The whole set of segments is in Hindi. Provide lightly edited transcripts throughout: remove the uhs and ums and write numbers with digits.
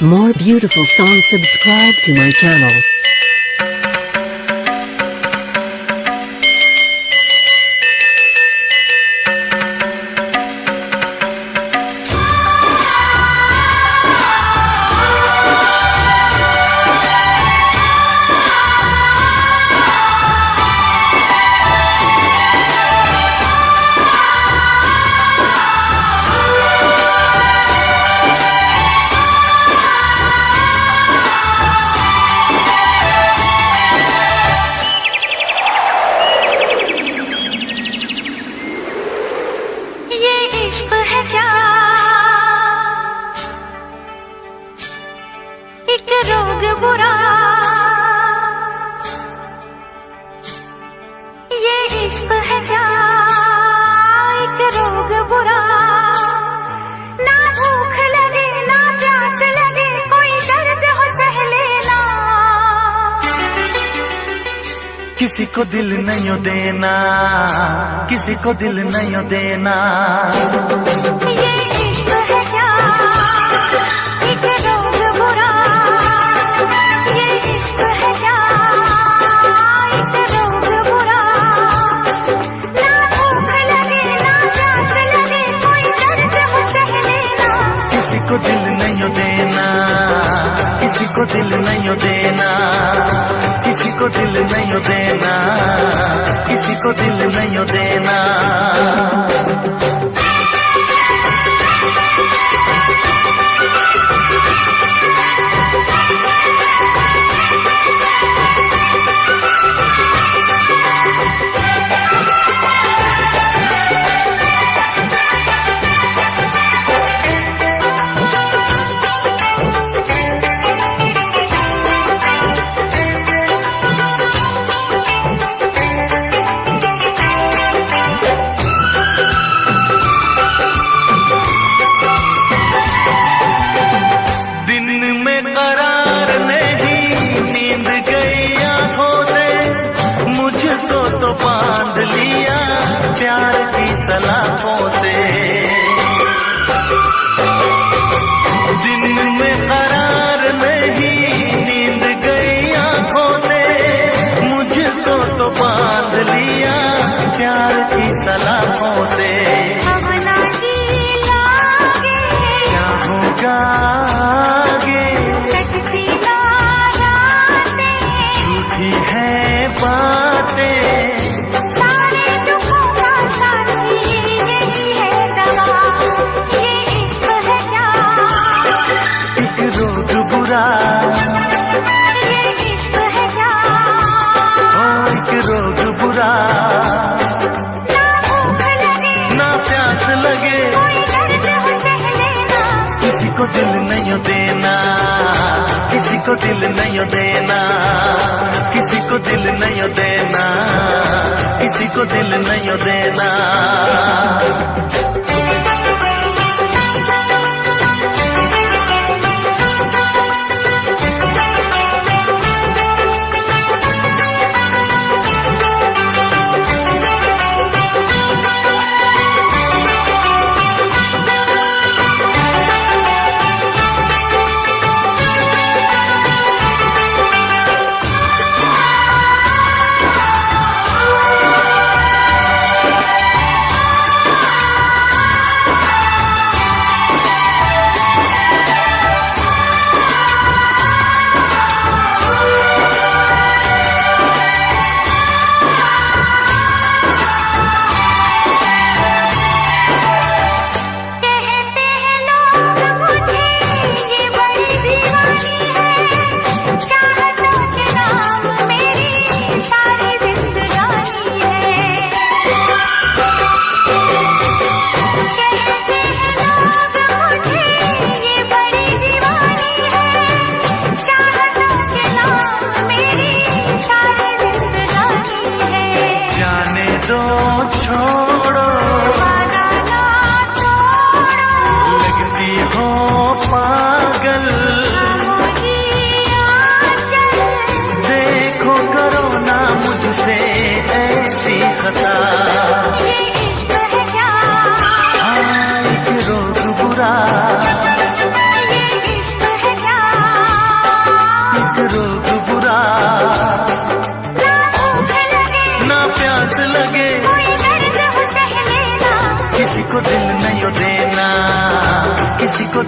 More beautiful songs, subscribe to my channel. इश्क है क्या, एक रोग बुरा, ये इश्क है क्या, एक रोग बुरा, ना भूख लगे ना प्यास लगे, कोई दर्द हो सह लेना, किसी को दिल नहीं देना, किसी को दिल नहीं देना। ये इश्क है क्या, एक रोग बुरा, ये इश्क है क्या, एक रोग बुरा, ना भूख लगे ना प्यास लगे, कोई दर्द हो सह लेना, किसी को दिल नहीं देना, किसी को दिल नहीं देना, किसी को दिल नहीं देना, किसी को दिल नहीं देना। तो बांध लिया प्यार की सलाखों से, दिन में करार नहीं, नींद गई आंखों से, मुझको तो बांध लिया प्यार की सलाखों से। अब ना जी लागे, क्या होगा आगे, कटती ना रातें, झूठी है बातें, सारे दुखों का साथी यही है दवा, ये इश्क है क्या, एक रोग बुरा, ये इश्क है क्या, ओ एक रोग बुरा, ना भूख लगे ना प्यास लगे, कोई दर्द हो सह लेना, किसी को दिल नहीं देना, किसी को दिल नहीं देना, किसी को दिल नहीं देना, किसी को दिल नहीं देना।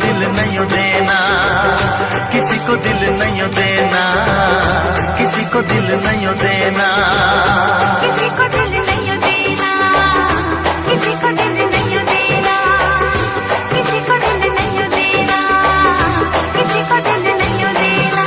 दिल नहीं देना, किसी को दिल नहीं देना, किसी को दिल नहीं देना, किसी को दिल नहीं देना, किसी को दिल नहीं देना, किसी को दिल नहीं देना, किसी को दिल नहीं देना।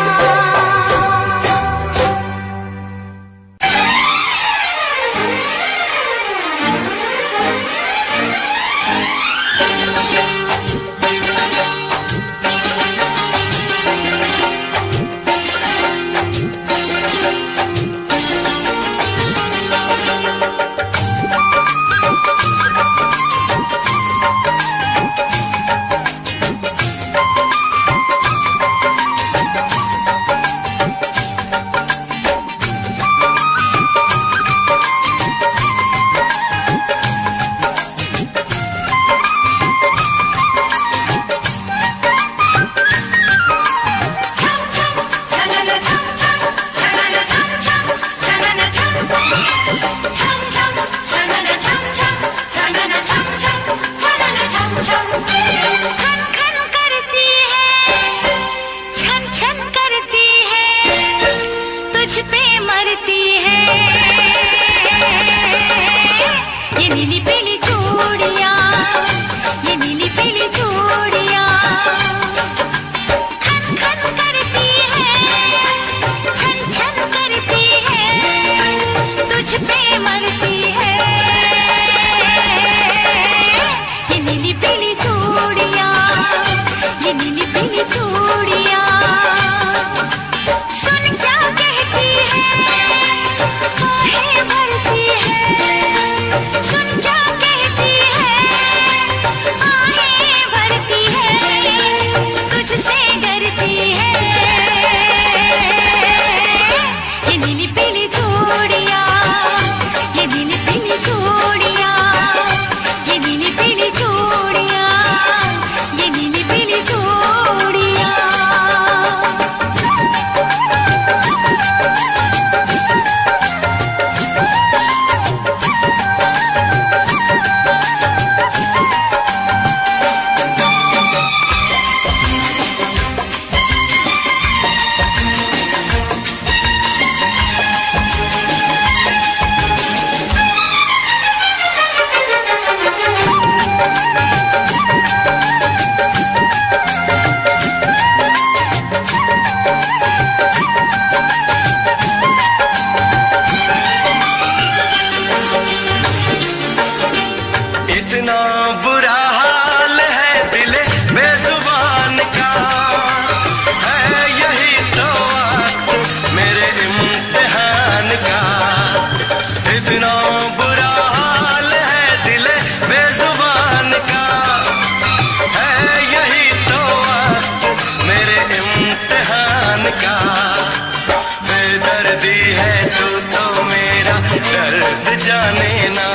जाने ना,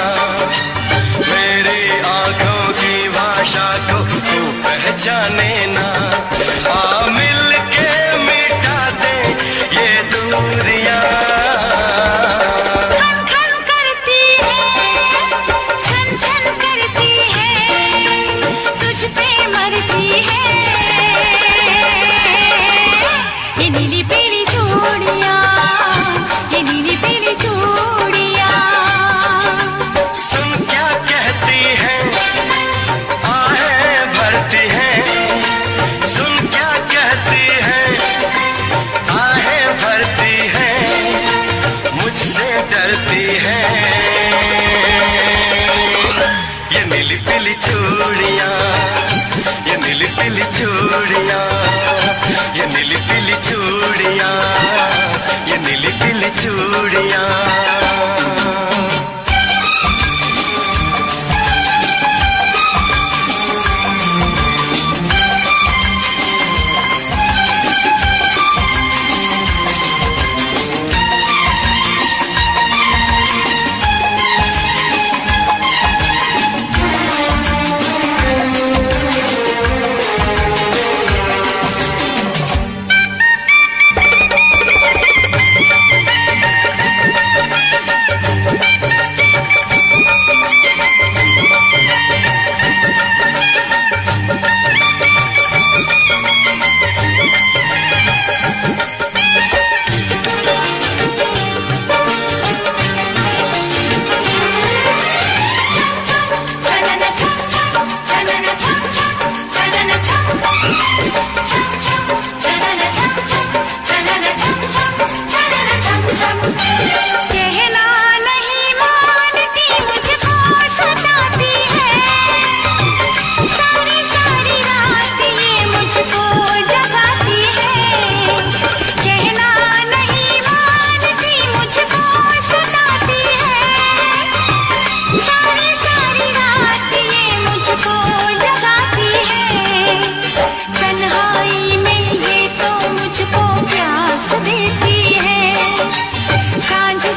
मेरी आंखों की भाषा को तू पहचाने ना, आ मिल के मिटा दे ये दूरियां। खन खन करती है, छन छन करती है, तुझ पे मरती है ये नीली पीली चूड़ियां, ये नीली पीली चूड़ियां। सुन क्या कहती है, आहें भरती है, सुन क्या कहती है, आहें भरती है, मुझसे डरती है ये नीली पीली चूड़ियां, ये नीली पीली चूड़ियां, ये नीली पीली चूड़ियां, ये नीली पीली चूड़ियां।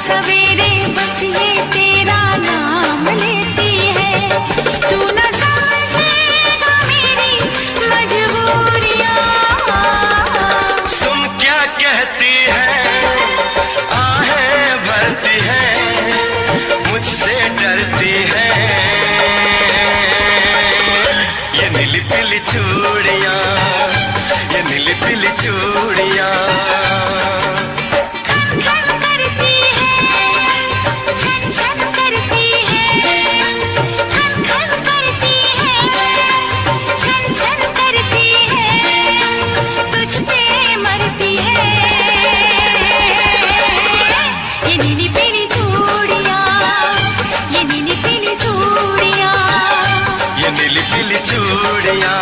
सवेरे बस ये तेरा नाम लेती है। तू न समझेगा मेरी मजबूरियां। सुन क्या कहती है, आहें भरती है, मुझसे डरती है। ये नीली पीली चूड़ियां, ये नीली पीली चूड़ियां खन खन करती है, छन छन करती है, खन खन करती है, छन छन करती है, तुझ पे मरती है। ये नीली पीली चूड़ियां, ये नीली पीली चूड़ियां, ये नीली पीली चूड़ियां,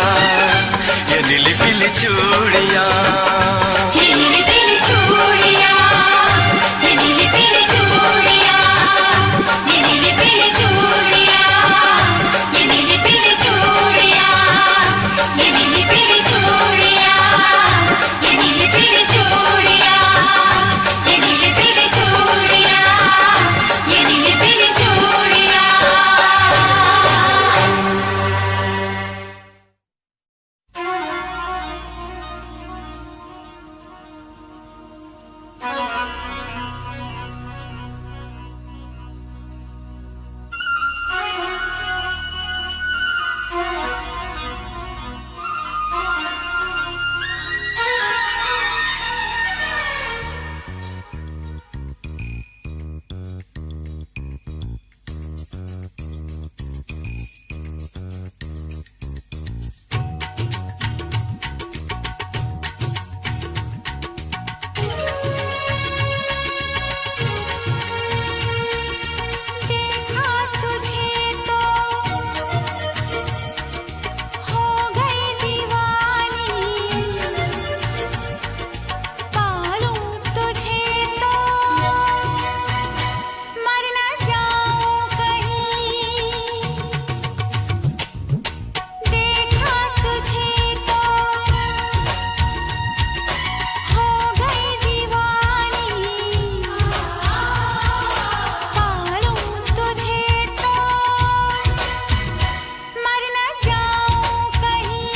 ये नीली पीली चूड़ियां। ये नीली पीली चूड़ियां, ये नीली पीली चूड़ियां, ये नीली पीली चूड़ियां, ये नीली पीली चूड़ियां, ये नीली पीली चूड़ियां, ये नीली पीली चूड़ियां, ये नीली पीली चूड़ियां, ये नीली पीली चूड़ियां। देखा तुझे तो हो गई दीवानी, पालूं तुझे तो मर न जाऊं कहीं। देखा तुझे तो हो गई दीवानी, पालूं तुझे तो मर न जाऊं कहीं।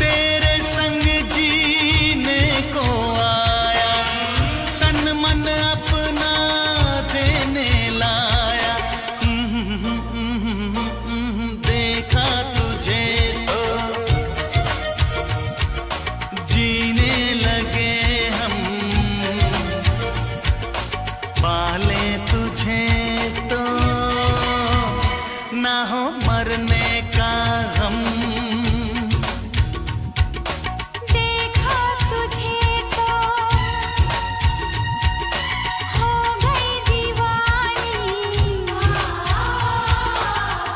तेरे संग जीने को आया, तन मन अपना देने लाया। देखा तुझे तो जीने लगे हम, पाले तुझे तो ना हो मरने का गम। देखा तुझे तो हो गई दीवानी,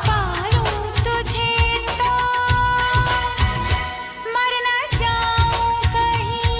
पालूं तुझे तो मर न जाऊं कहीं।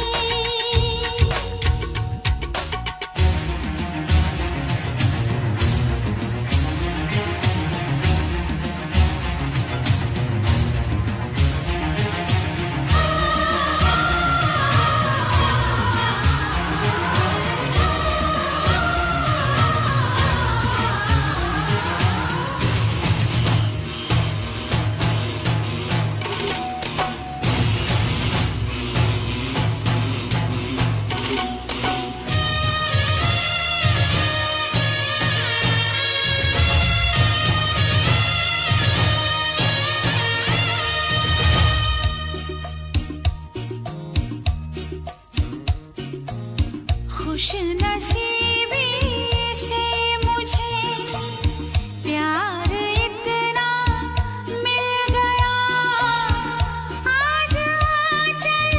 खुश नसीबी से मुझे प्यार इतना मिल गया, आज आंचल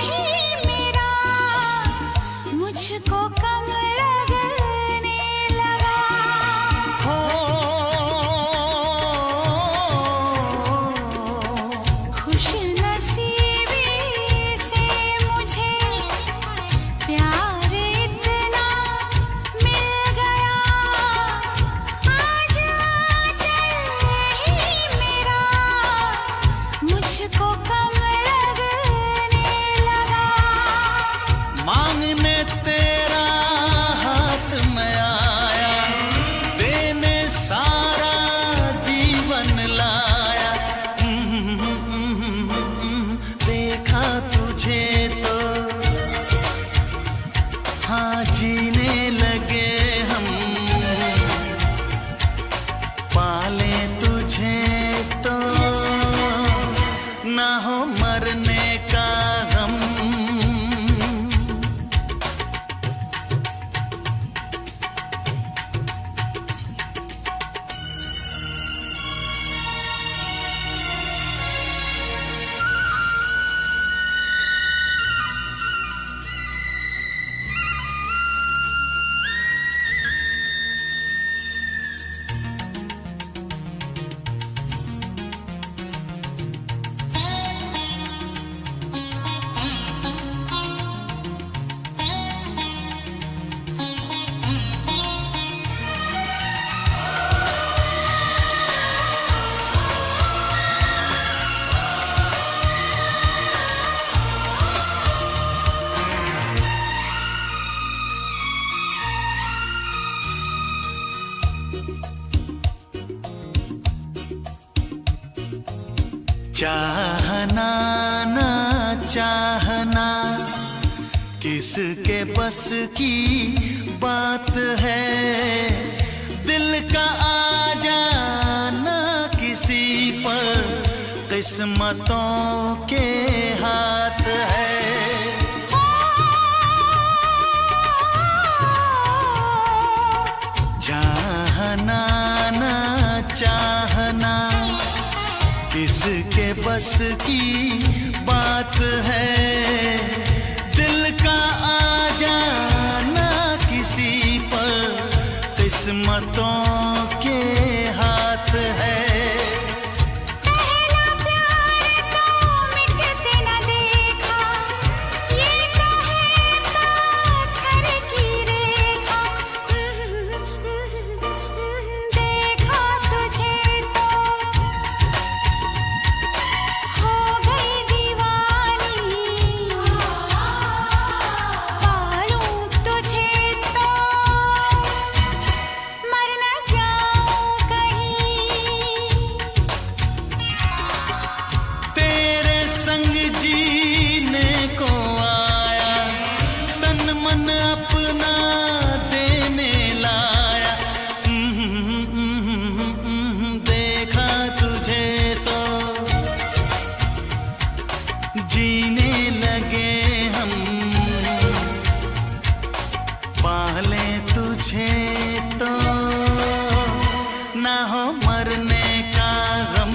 ही मेरा मुझको कम लगने लगा। खुश नसीबी से मुझे प्यार इतना हाँ जीने लगे हम, पाले तुझे तो ना हो मरने का गम। चाहना ना चाहना किसके बस की बात है, दिल का आ जाना किसी पर किस्मतों के हाथ है। चाहना ना चाहना किसके बस की बात है, दिल का आ जाना किसी पर किस्मतों के हाथ है। पहला प्यार तो मिटते न देखा, ये तो है पाथर की रेखा। देखा तुझे तो हो गई दीवानी, पालूं तुझे तो मर न जाऊं कहीं। तेरे संग जीने को आया, तन मन अपना देने लाया। देखा तुझे तो जीने लगे हम, पाले तुझे तो ना हो मरने का गम।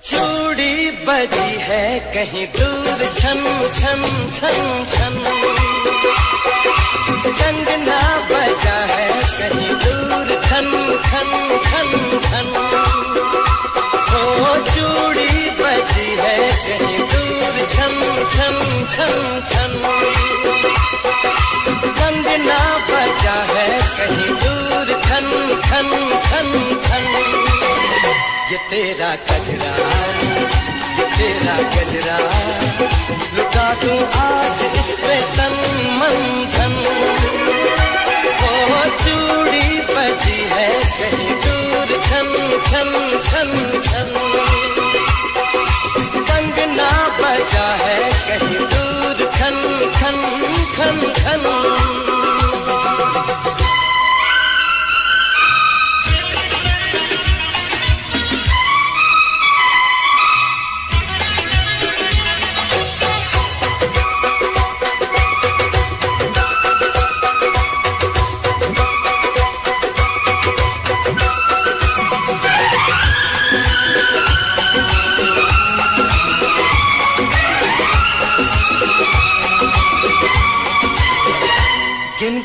चूड़ी बजी है कहीं दूर छन छन छन छन, कंगना बजा है कहीं दूर खन खन खन खन। ओ चूड़ी बजी है कहीं दूर छन छन छन छन, कंगना बजा है कहीं दूर खन खन खन खन। ये तेरा गजरा, ये तेरा गजरा, लुटा दूं आज इस पे तन मन धन। ओ चूड़ी बजी है कहीं दूर छन छन छन छन, कंगना बजा है कहीं दूर खन खन खन खन।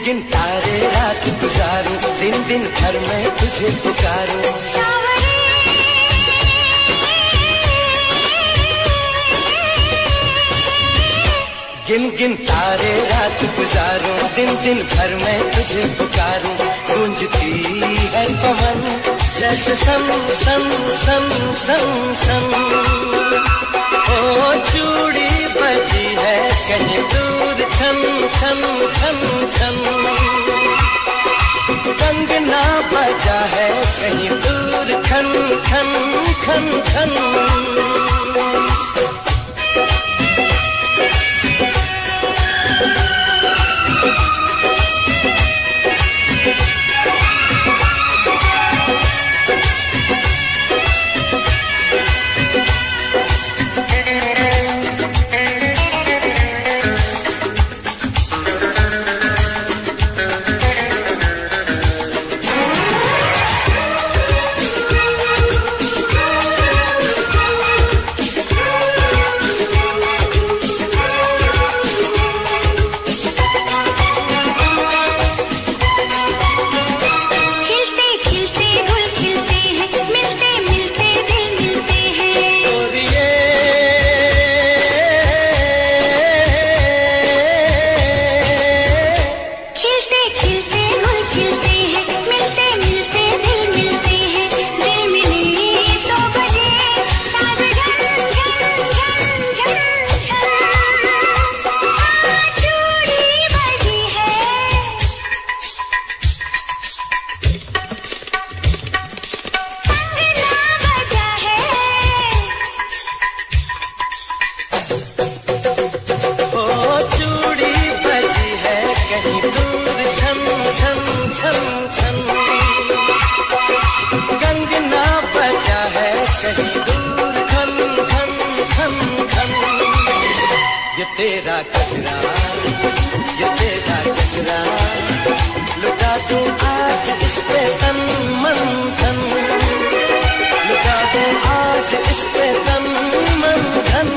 गिन तारे रात गुजारूं, दिन दिन भर मैं तुझे पुकारूं। सावरे गिन गिन तारे रात गुजारूं, दिन दिन भर मैं तुझे पुकारूं। गूंजती है पवन जैसे सन सन सन सन सन। ओ चूड़ी बजी है कहीं दूर छन छन छन छन। कंगना बजा है कहीं दूर खन खन खन खन। तेरा कचरा, ये तेरा कचरा, लुटा दूं आज इस पे तन मन धन। लुटा दूं आज इस पे तन मन धन।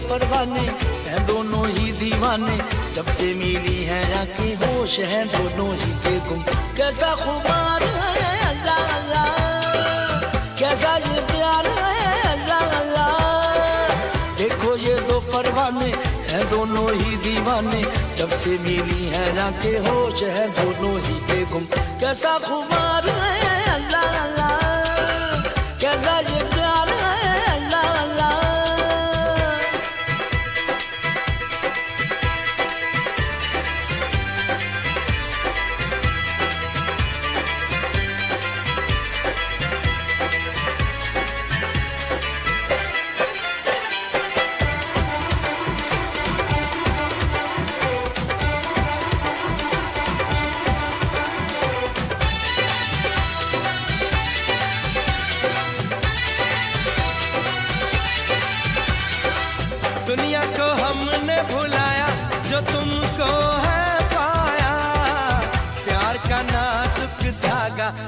परवाने हैं दोनों ही दीवाने, जब से मिली है आंखें होश हैं दोनों ही के गुम। कैसा खुमार है अल्लाह अल्लाह, कैसा ये प्यार है अल्लाह अल्लाह। देखो ये दो परवाने हैं दोनों ही दीवाने, जब से मिली है आंखें होश हैं दोनों ही के गुम। कैसा खुमार है अल्लाह अल्लाह, कैसा ये प्यार है अल्लाह अल्लाह।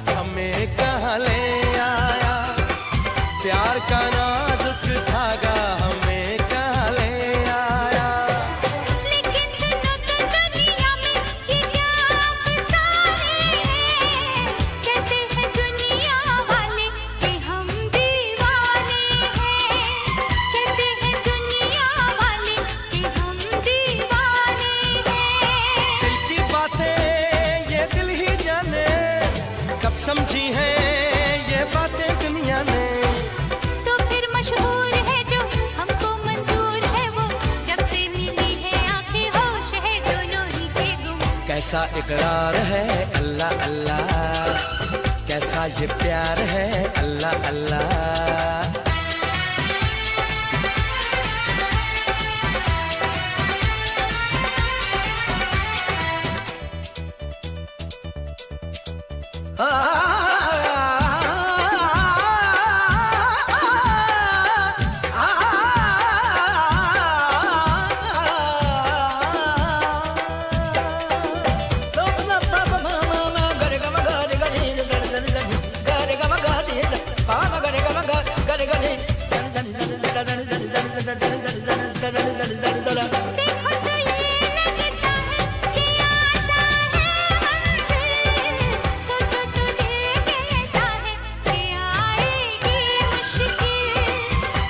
हमें कहाँ ले आया, प्यार का नाजुक धागा हमें कहाँ ले आया। लेकिन सुनो तो दुनिया में ये क्या अफसाने हैं, कहते हैं दुनिया वाले कि हम दीवाने हैं, कहते हैं दुनिया वाले कि हम दीवाने हैं। दिल की बातें ये दिल ही जाने, कब समझी है ये बातें दुनिया ने। तो फिर मशहूर है जो हमको मंजूर है वो, जब से मिली है आंखें होश है दोनों ही के गुम। कैसा इकरार है अल्लाह अल्लाह, कैसा ये प्यार है अल्लाह अल्लाह। देखो तो ये लगता है कि आसान है मंजिल, सोचो तो दिल कहता है कि आएगी मुश्किल,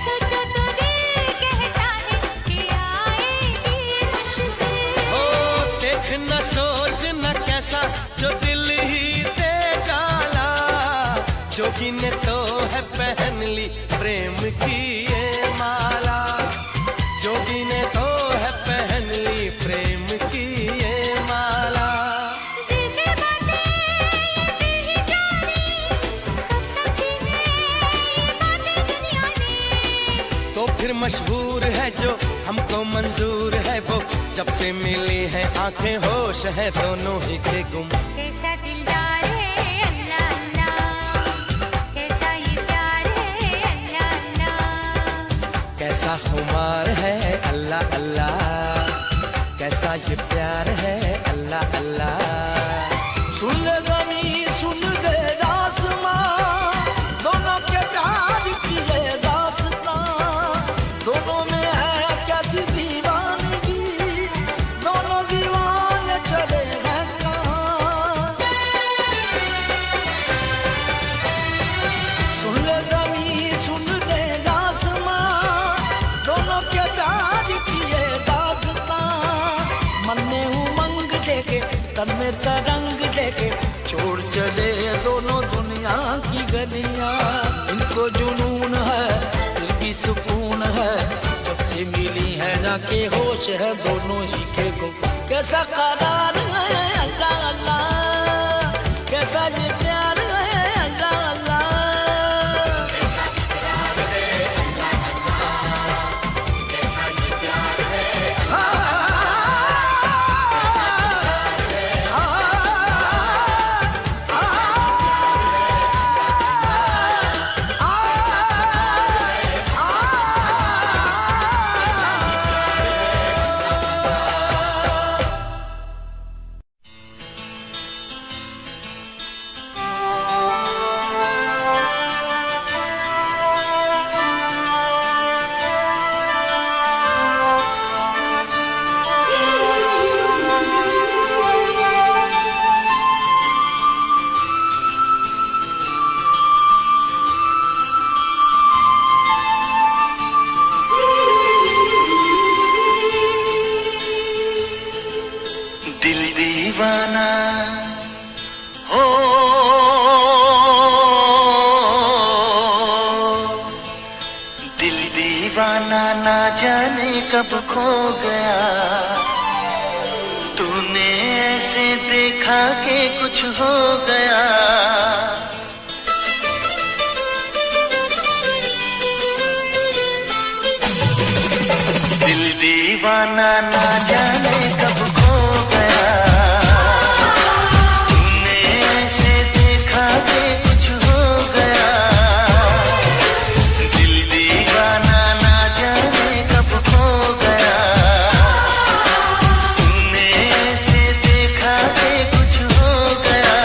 सोचो तो दिल कहता है कि आएगी मुश्किल। ओ देख न सोच न कैसा जो दिल ही दे डाला, जोगी ने तो है पहन ली प्रेम की ये माला, जोगी ने तो है पहन ली प्रेम की ये माला। दिल की बातें ये दिल ही जाने, कब समझी है ये बातें दुनिया ने। तो फिर मशहूर है जो हमको मंजूर है वो, जब से मिली है आंखें होश है दोनों ही के गुम। कैसा दिलदार है अल्लाह अल्लाह, कैसा ये प्यार है अल्लाह अल्लाह। कैसा खुमार है अल्लाह अल्लाह, कैसा ये प्यार है अल्लाह अल्लाह। सुन ले ज़मीं सुन ले आसमां, दोनों के प्यार की ये दास्तां, दोनों में है कैसी दीवानगी, दोनों दीवाने चले हैं कहाँ। सुन ले ज़मीं सुन ले आसमां, दोनों के प्यार की ये दास्तां, मन में उमंग देके तन में तरंग देके छोड़ चले दोनों दुनिया की गलियां। इनको जुनून है दिल की सुकून है, जब से मिली है जाके होश है दोनों ही के गुम। कैसा करार है अल्लाह अल्लाह, कैसा ये प्यार है अल्लाह अल्लाह। दिल दीवाना हो, दिल दीवाना ना जाने कब खो गया, तूने ऐसे देखा कि कुछ हो गया। दिल दीवाना ना जाने कब खो गया, तूने ऐसे देखा कि कुछ हो गया। दिल दीवाना ना जाने कब खो गया, तूने ऐसे देखा कि कुछ हो गया।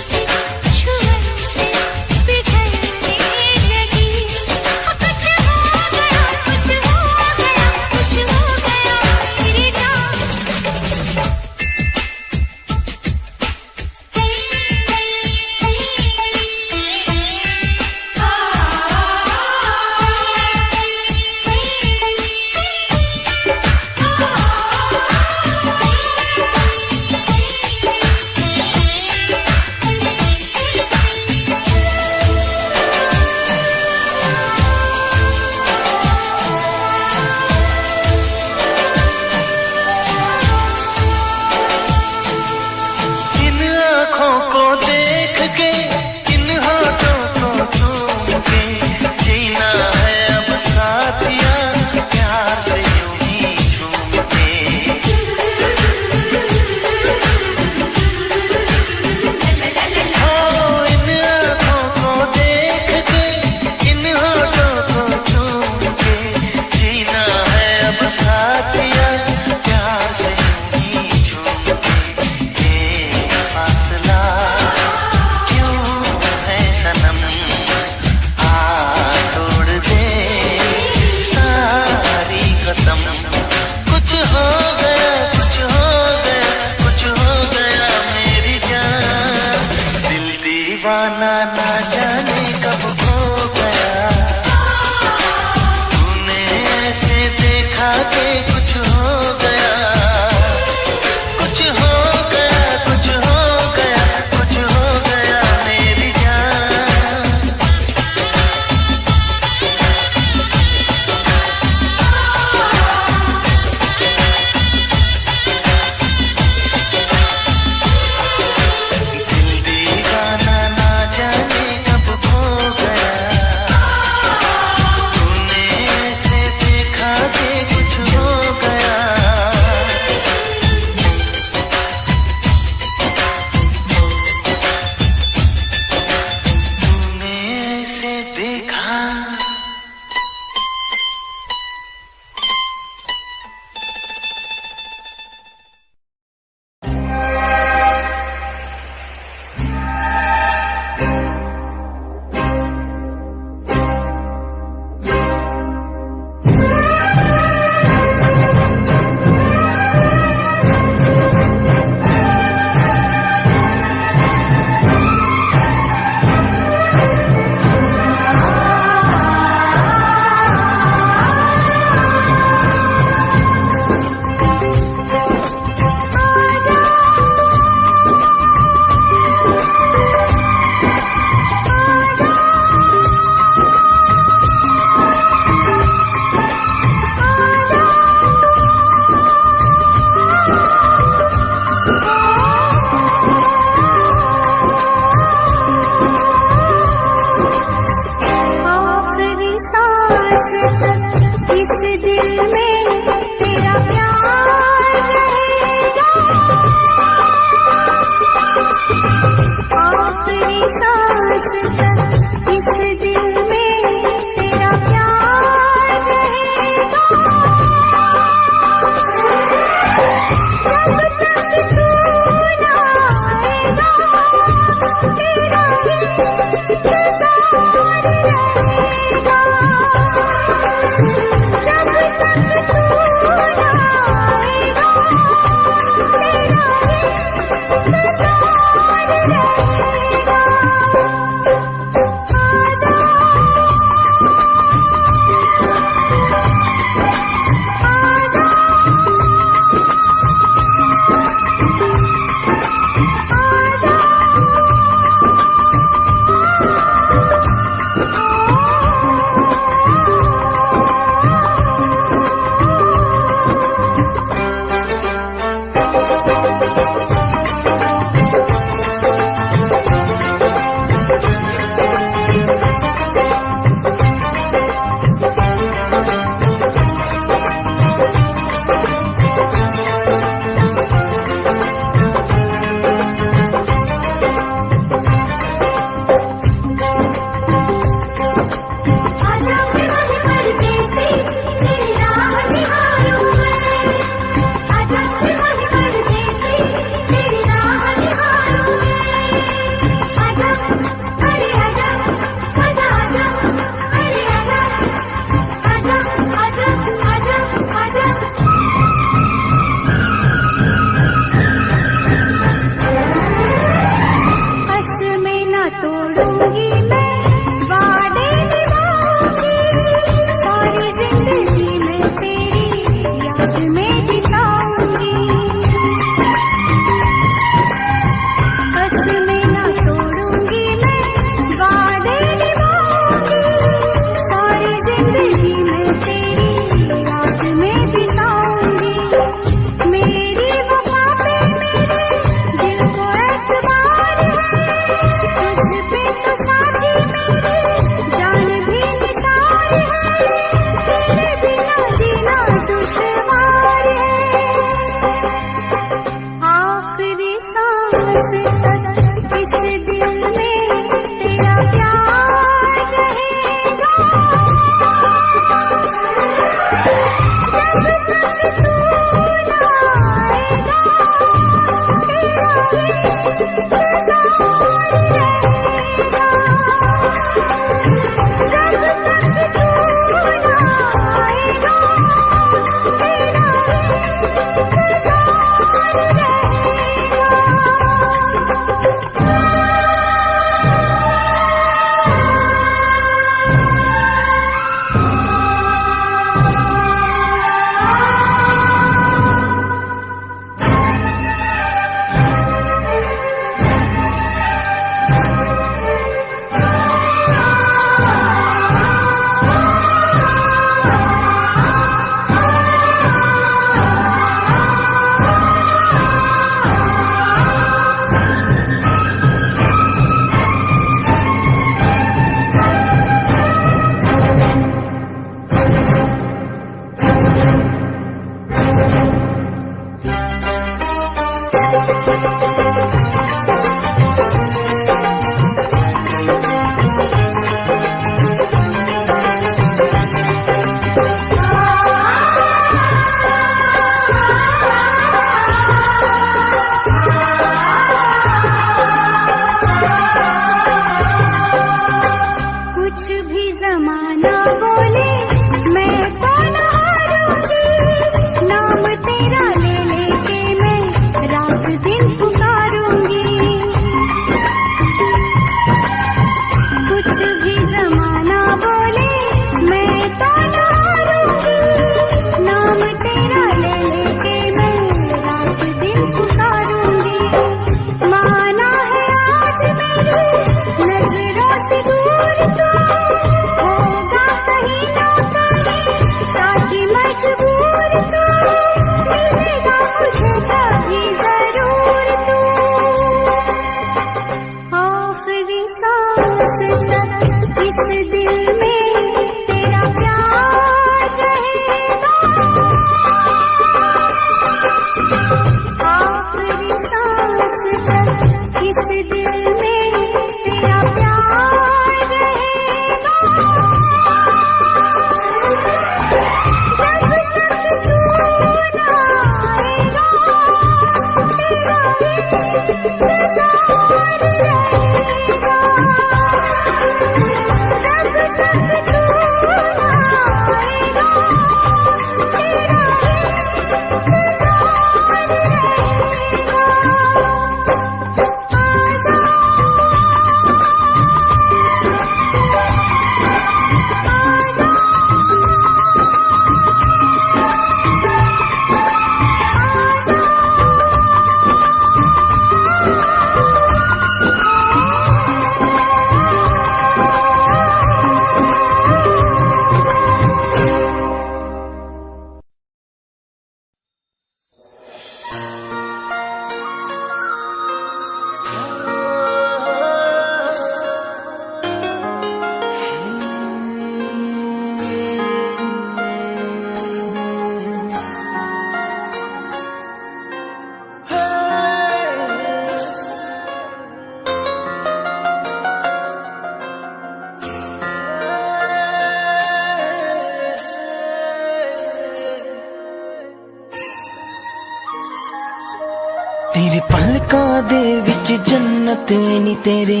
तेरे पलकां दे विच जन्नत नी तेरे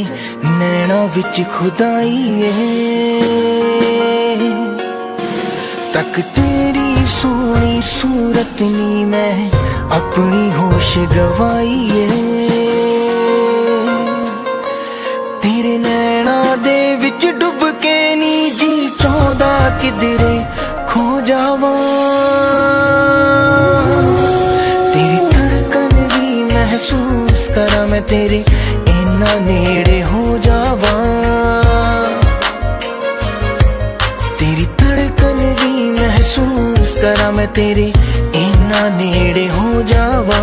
नैना विच खुदाई है तक तेरी सोनी सूरत नी मैं अपनी होश गवाई है तेरे नैना दे विच डुब के नी जी चाहदा किधरे खो जावा तेरी धड़कन भी महसूस करा मैं तेरे इन्ना नेड़े हो जावा तेरी धड़कन भी महसूस करा मैं तेरे इन्ना नेड़े हो जावा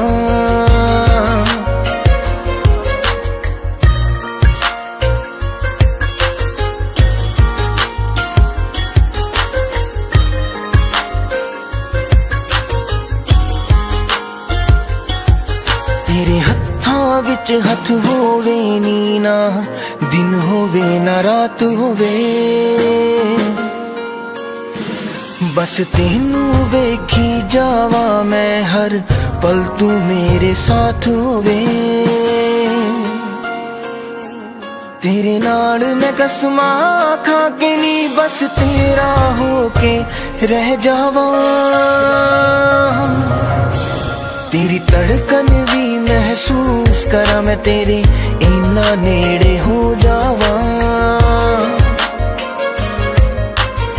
तेरे हत्थां विच हथ होवे नी ना दिन होवे ना रात होवे बस तेनू वेखी जावा मैं हर पल तू मेरे साथ होवे तेरे नाल मैं कसमां खा के नी बस तेरा होके रह जावा तेरी धड़कन भी महसूस करा मैं तेरे इन्ना नेड़े हो जावा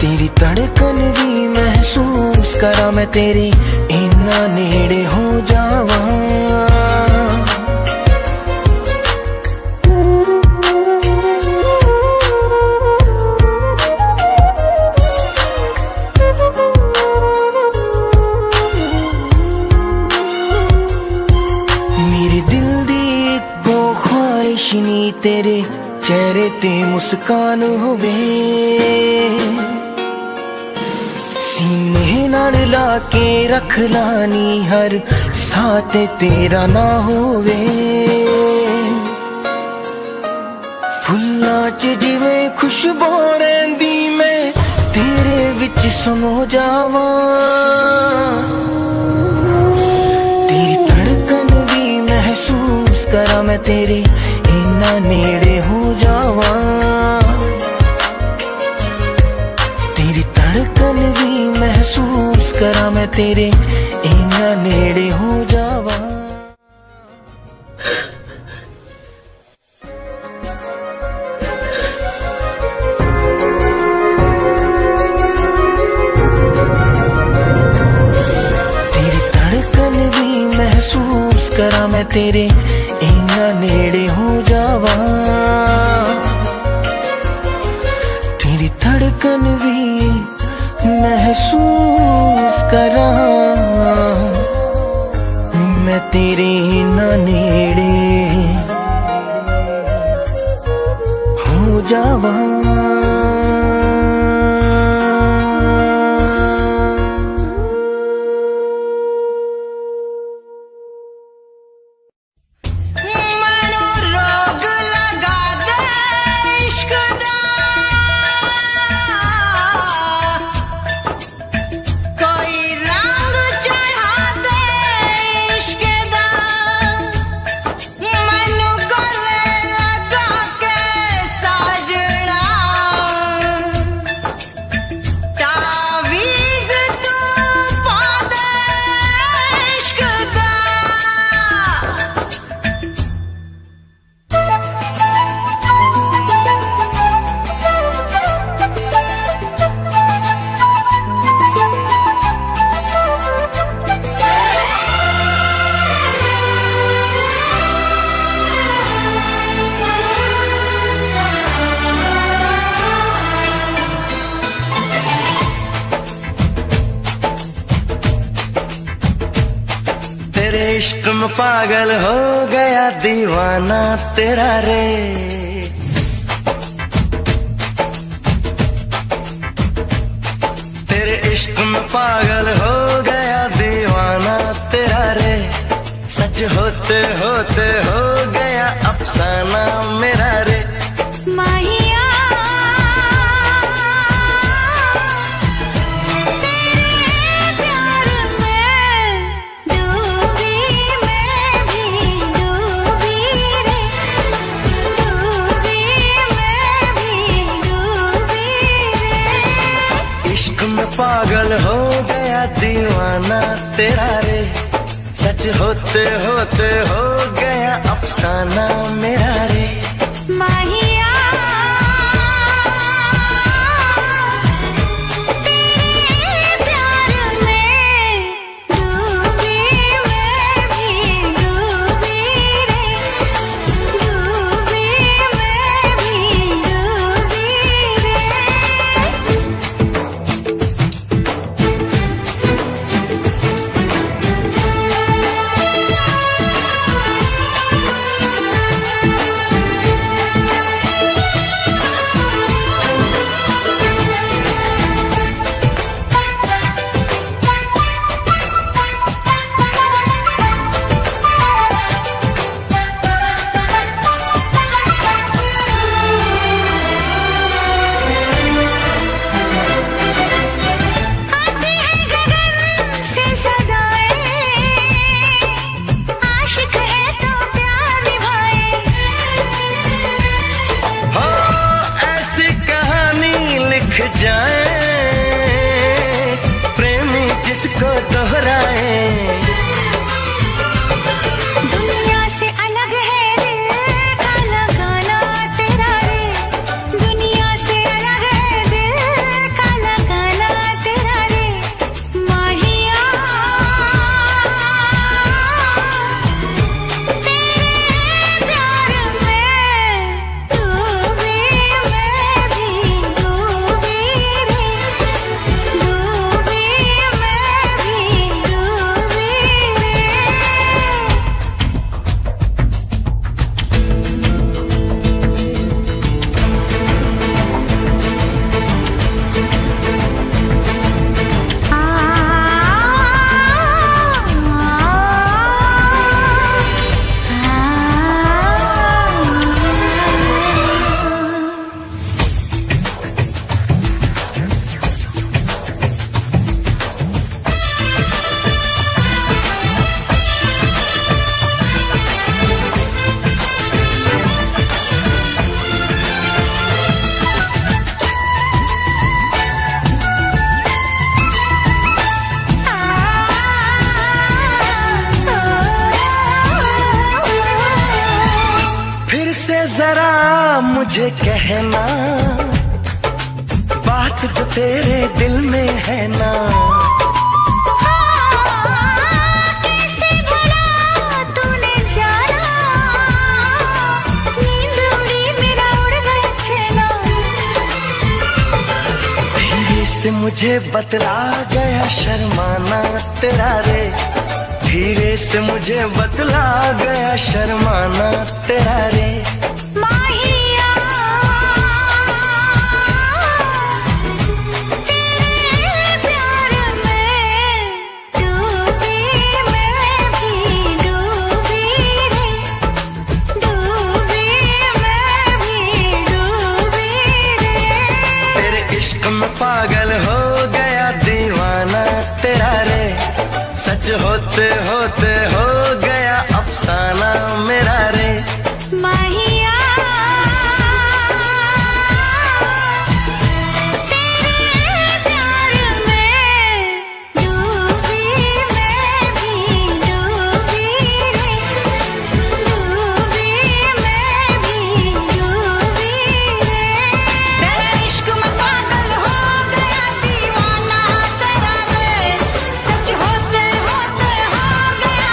तेरी धड़कन भी महसूस करा मैं तेरे इन्ना नेड़े हो जावा नी तेरे चेहरे ते मुस्कान होवे सीने नाल ला के रख लानी हर साथ तेरा ना होवे फुल्लां च जिवें खुशबू रहिंदी मैं तेरे विच समो जावा तेरी धड़कन भी महसूस करा मैं तेरे इन्ना नेड़े हो जावा तेरी धड़कन भी महसूस करा मैं तेरे इन्ना नेड़े हो जावा तेरी धड़कन भी महसूस करा मैं तेरे इन्ना नेड़े हो जावा तेरी धड़कन भी महसूस करा मैं तेरे इन्ना नेड़े हो जावा इश्क में पागल हो गया दीवाना तेरा रे तेरे इश्क में पागल हो गया दीवाना तेरा रे सच होते होते हो गया अफसाना मेरा रे माहिया तेरे प्यार में डूबी मैं भी तेरा रे, सच होते होते हो गया अफसाना मेरा रे। माहिया तेरे प्यार में डूबी मैं भी डूबी रे, डूबी मैं भी डूबी रे। आती है गगन से सदाएं, आशिक है तो प्यार निभाए। हो ऐसी कहानी लिख जाए, प्रेमी जिसको दोहराए। दुनिया से अलग है दिल का लगाना तेरा रे, दुनिया से अलग है दिल का लगाना तेरा रे। माहिया तेरे प्यार में डूबी मैं भी डूबी रे, डूबी मैं भी डूबी रे। फिर से जरा मुझे कहना, बात जो तेरे दिल में है ना। कैसे भला तूने जाना, नींद उड़ी मेरा उड़ गया चैना। धीरे से मुझे बतला गया शर्माना तेरा रे, धीरे से मुझे बतला गया शर्माना तेरा रे। माहिया तेरे प्यार में डूबी मैं भी डूबी रे, डूबी मैं भी डूबी रे। तेरे इश्क में पागल हो गया दीवाना तेरा रे, सच होते होते हो गया अफसाना मेरा रे। माहिया तेरे प्यार में डूबी मैं भी डूबी रे, डूबी मैं भी डूबी रे। तेरे इश्क में पागल हो गया दीवाना तेरा रे, सच होते होते हो गया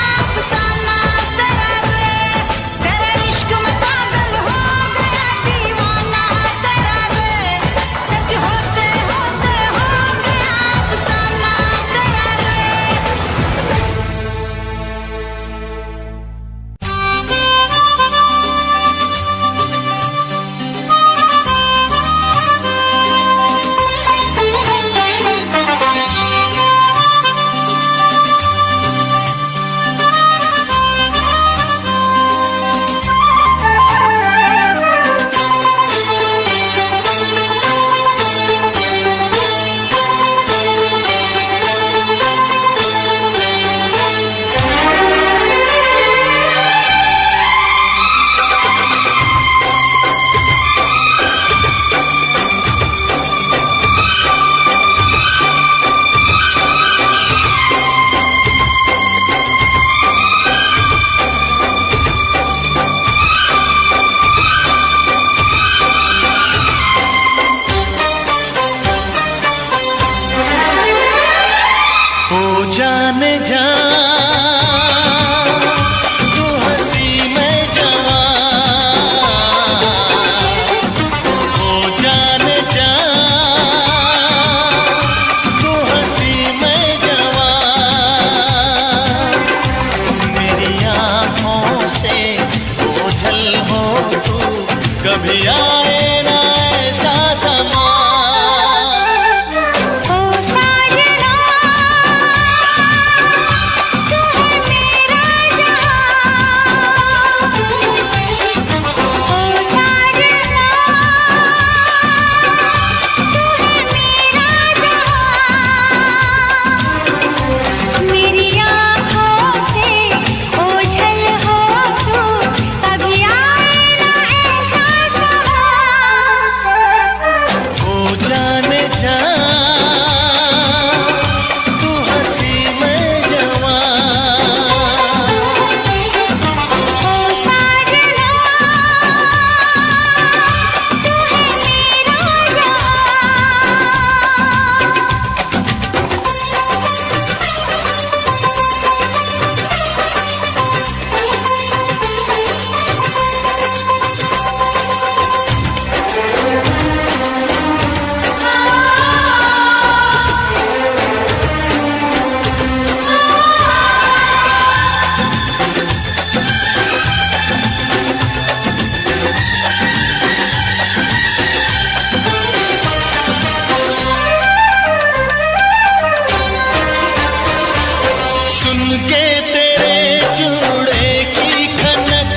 के तेरे चूड़े की खनक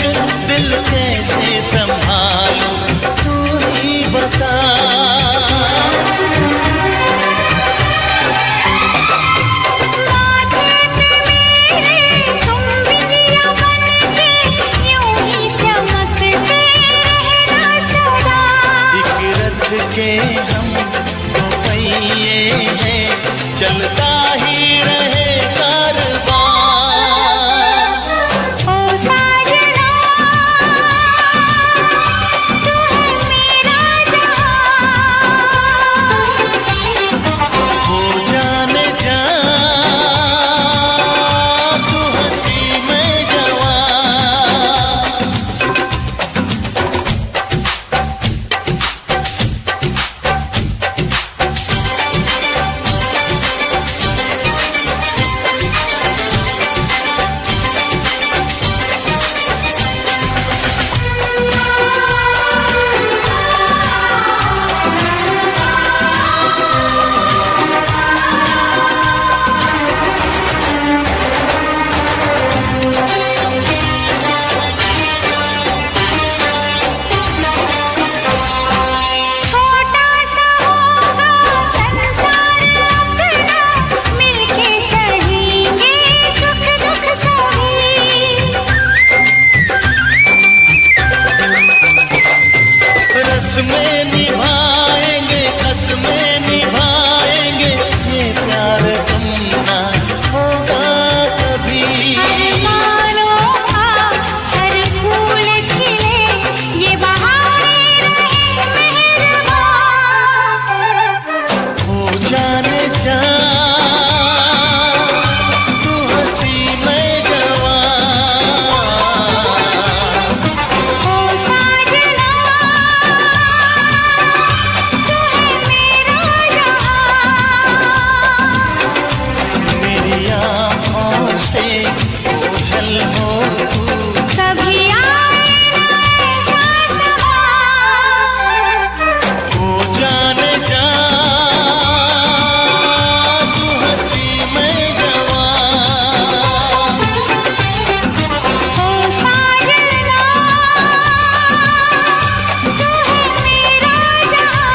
दिल कैसे संभालूं तू ही बता। के हम दो पहिए हैं चलता ही रहे कारवां। ओ साजना तू है मेरा जहां, हो जाने जा तू हंसी में जवां। छोटा सा होगा संसार अपना, मिलके सहेंगे सुख दुख सभी। रस्में निभाएंगे कसमें निभाएंगे ये प्यार तुमना होगा कभी। अरमानों का हर फूल खिले, ये बहारें रहे मेहरबान। हो जाने जा तू हंसी में जवां। ओ साजना तू है मेरा जहां, मेरी आँखों से ओझल हो तू कभी आए ना ऐसा समा। हो जाने जा तू हंसी में जवां। ओ साजना तू है मेरा जहां।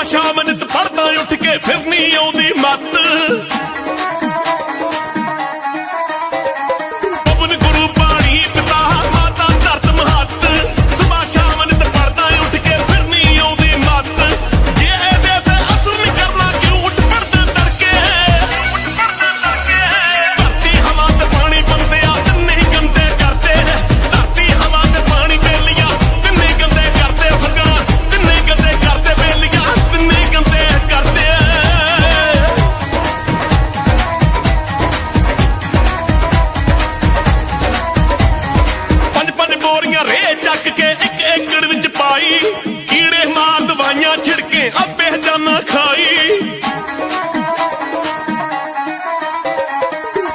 ਸ਼ਾਮ ਨਿਤ ਪੜਦਾ ਉੱਠ ਕੇ ਫਿਰ ਨਹੀਂ ਆਉਂਦੀ ਮੱਤ ਪਵਨ ਗੁਰੂ ਪਾਣੀ ਪਿਤਾ ਮਾਤਾ ਧਰਤ ਮਹੱਤ ਸੁਬਾ ਸ਼ਾਮ ਨਿਤ ਪੜਦਾ ਉੱਠ ਕੇ ਫਿਰ ਨਹੀਂ ਆਉਂਦੀ ਮੱਤ ਜੇ ਇਹਦੇ ਤੇ ਅਸਰ ਨਹੀਂ ਕਰਨਾ ਕਿਉਂ ਉੱਠ ਪੜਦੇ ਤੜਕੇ ਧਰਤੀ ਹਵਾ ਤੇ ਪਾਣੀ ਬੰਦੇ ਆ ਤਿੰਨੇ ਗੰਦੇ ਕਰਦੇ ਧਰਤੀ ਹਵਾ ਤੇ ਪਾਣੀ ਬੇਲੀਆਂ ਤਿੰਨੇ ਗੰਦੇ ਕਰਦੇ ਸਗਾ ਤਿੰਨੇ ਗੰਦੇ ਕਰਦੇ ਬੇਲੀਆਂ ਤਿੰਨੇ ਗੰਦੇ ਕਰਦੇ ਪੰਜ ਪੰਜ ਬੋਰੀਆਂ ਰੇ ਚੱਕ ਕੇ ਇੱਕ ਏਕੜ ਵਿੱਚ ਪਾਈ ਕੀੜੇ ਮਾਰ ਦਵਾਈਆਂ ਛਿੜਕੇ ਆਪੇ ਜਾਨਾ ਖਾਈ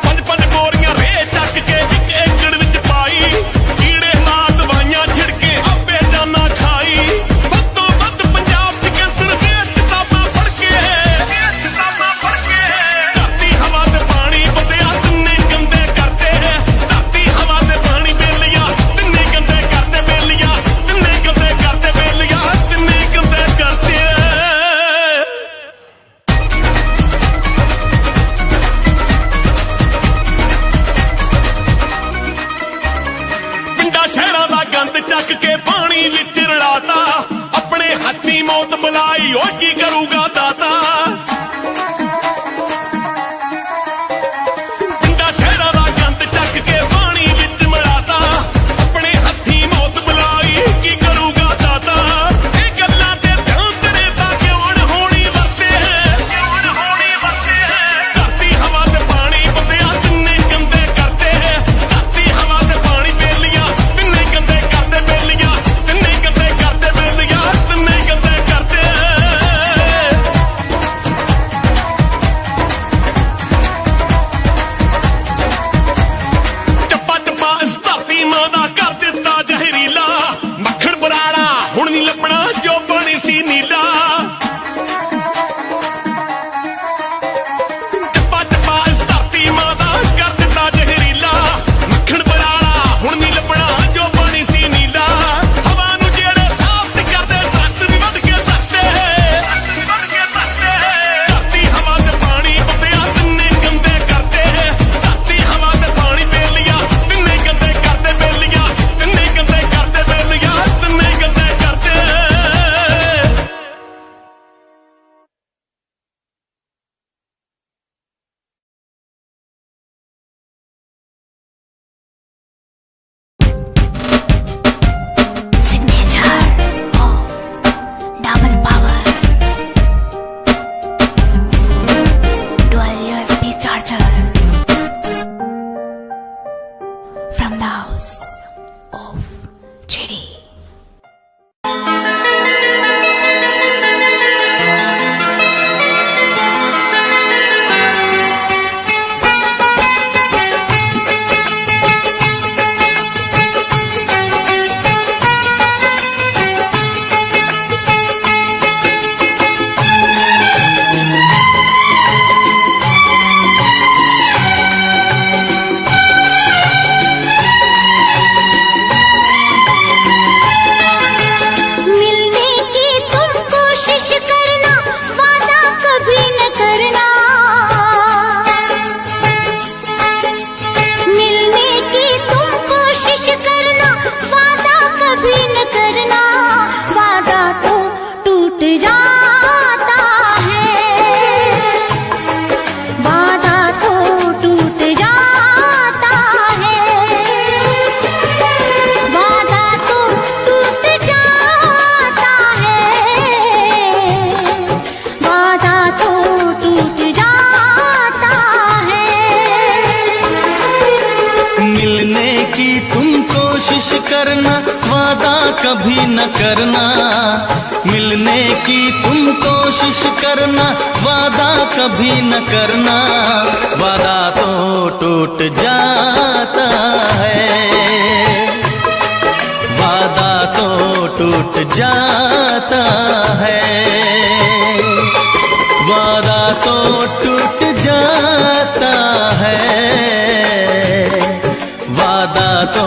ਪੰਜ ਪੰਜ ਬੋਰੀਆਂ ਰੇ ਚੱਕ ਕੇ ਇੱਕ ਏਕੜ ਵਿੱਚ ਪਾਈ ਕੀੜੇ ਮਾਰ ਦਵਾਈਆਂ ਛਿੜਕੇ ਆਪੇ ਜਾਨਾ ਖਾਈ ਸਭ ਤੋਂ ਵੱਧ ਪੰਜਾਬ ਚ ਕੈਂਸਰ ਦੇ ਕਿਤਾਬਾਂ ਪੜ੍ਹ ਕੇ ਧਰਤੀ ਹਵਾ ਤੇ ਪਾਣੀ ਬੰਦਿਆ ਤਿੰਨੇ ਗੰਦੇ ਕਰਦੇ ਧਰਤੀ ਹਵਾ ਤੇ ਪਾਣੀ ਬੇਲੀਆਂ ਤਿੰਨੇ ਗੰਦੇ ਕਰਦੇ ਬੇਲੀਆਂ ਤਿੰਨੇ ਗੰਦੇ ਕਰਦੇ ਬੇਲੀਆਂ ਤਿੰਨੇ ਗੰਦੇ ਕਰਦੇ ਪਿੰਡਾਂ ਸ਼ਹਿਰਾਂ ਦਾ ਗੰਦ ਚੱਕ ਕੇ ਪਾਣੀ ਵਿੱਚ ਰਲਾਤਾ ਆਪਣੇ ਹੱਥੀਂ ਮੌਤ ਬੁਲਾਈ ਓ ਕੀ ਕਰੂਗਾ ਦਾਤਾ ਪਿੰਡਾਂ ਸ਼ਹਿਰਾਂ ਦਾ ਗੰਦ ਚੱਕ ਕੇ ਪਾਣੀ ਵਿੱਚ ਮਿਲਾਤਾ ਆਪਣੇ ਹੱਥੀਂ ਮੌਤ ਬੁਲਾਈ ਕੀ ਕਰੂਗਾ ਦਾਤਾ ਇਹ ਗੱਲਾਂ ਤੇ ਧਿਆਨ ਤੇਰੇ ਤਾਂ ਕਿਉਂ ਹੋਣੀ ਵਰਤੇ ਧਰਤੀ ਹਵਾ ਤੇ ਪਾਣੀ ਬੰਦਿਆ ਤਿੰਨੇ ਗੰਦੇ ਕਰਦੇ ਧਰਤੀ ਹਵਾ ਤੇ ਪਾਣੀ ਬੇਲੀਆਂ ਤਿੰਨੇ ਗੰਦੇ ਕਰਦੇ ਬੇਲੀਆਂ ਤਿੰਨੇ ਗੰਦੇ ਕਰਦੇ ਬੇਲੀਆਂ ਤਿੰਨੇ ਗੰਦੇ ਕਰਦੇ ਚੱਪਾ ਚੱਪਾ ਇਸ ਧਰਤੀ ਮਾਂ ਦਾ ਕਰ ਦਿੱਤਾ ਜ਼ਹਿਰੀਲਾ ਮੱਖਣ ਬਰਾੜਾ ਹੁਣ ਨਹੀਂ ਲੱਭਣਾ ਜੋ ਪਾਣੀ ਸੀ ਨੀਲਾ ਚੱਪਾ ਚੱਪਾ ਇਸ ਧਰਤੀ ਮਾਂ ਦਾ ਕਰ ਦਿੱਤਾ ਜ਼ਹਿਰੀਲਾ ਮੱਖਣ ਬਰਾੜਾ ਹੁਣ ਨਹੀਂ ਲੱਭਣਾ ਜੋ ਪਾਣੀ ਸੀ ਨੀਲਾ ਹਵਾ ਨੂੰ ਜਿਹੜੇ ਸਾਫ਼ ਨਹੀਂ ਕਰਦੇ ਦਰਖਤ ਵੀ ਵੱਢ ਕੇ ਧਰਤੇ ਧਰਤੀ ਹਵਾ ਤੇ ਪਾਣੀ ਬੰਦਿਆ ਤਿੰਨੇ ਗੰਦੇ ਕਰਦੇ ਧਰਤੀ ਹਵਾ ਤੇ ਪਾਣੀ ਬੇਲੀਆਂ ਤਿੰਨੇ ਗੰਦੇ ਕਰਦੇ ਬੇਲੀਆਂ ਤਿੰਨੇ ਗੰਦੇ ਕਰਦੇ ਬੇਲੀਆਂ ਤਿੰਨੇ ਗੰਦੇ ਕਰਦੇ Signature of double power dual USB charger from the house of Chidi. मिलने की तुम कोशिश करना वादा कभी न करना मिलने की तुम कोशिश करना वादा कभी न करना वादा तो टूट जाता है वादा तो टूट जाता है वादा तो टूट जाता है वादा तो टूट जाता है मिलने की तुम कोशिश करना वादा कभी न करना मिलने की तुम कोशिश करना वादा कभी न करना वादा तो टूट जाता है वादा तो टूट जाता है वादा तो टूट जाता है वादा तो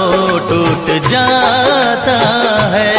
टूट जाता है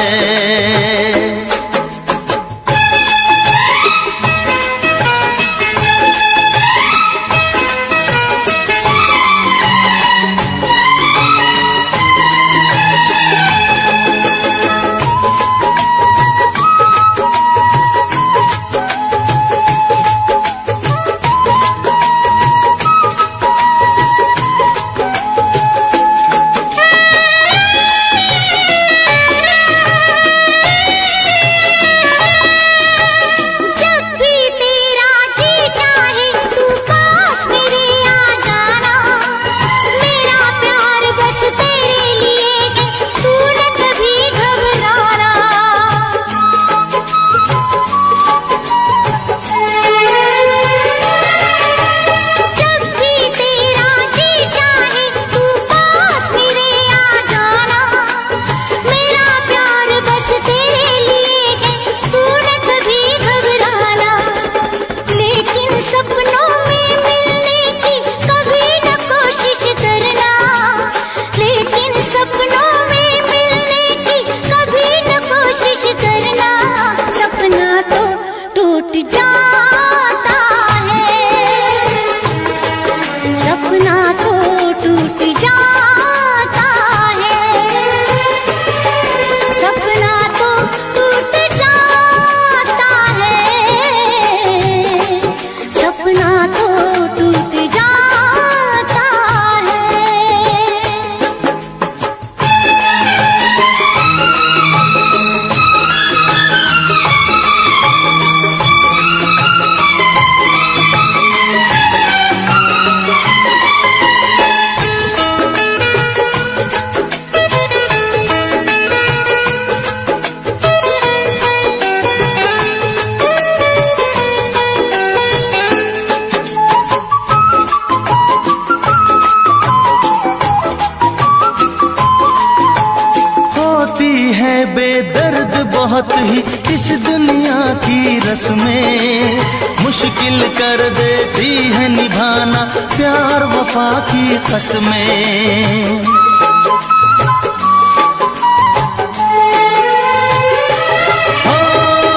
बहुत ही इस दुनिया की रस्में, मुश्किल कर देती है निभाना प्यार वफा की कसमें।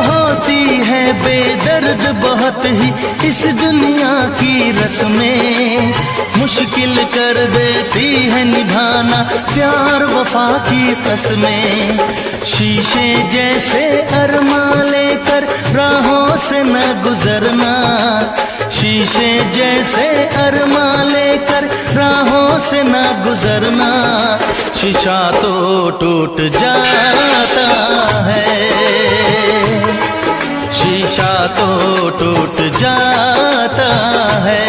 होती है बेदर्द बहुत ही इस दुनिया की रस्में, मुश्किल कर देती है निभाना प्यार वफा की कसमें। शीशे जैसे अरमा लेकर राहों से न गुजरना, शीशे जैसे अरमा लेकर राहों से न गुजरना, शीशा तो टूट जाता है, शीशा तो टूट जाता है,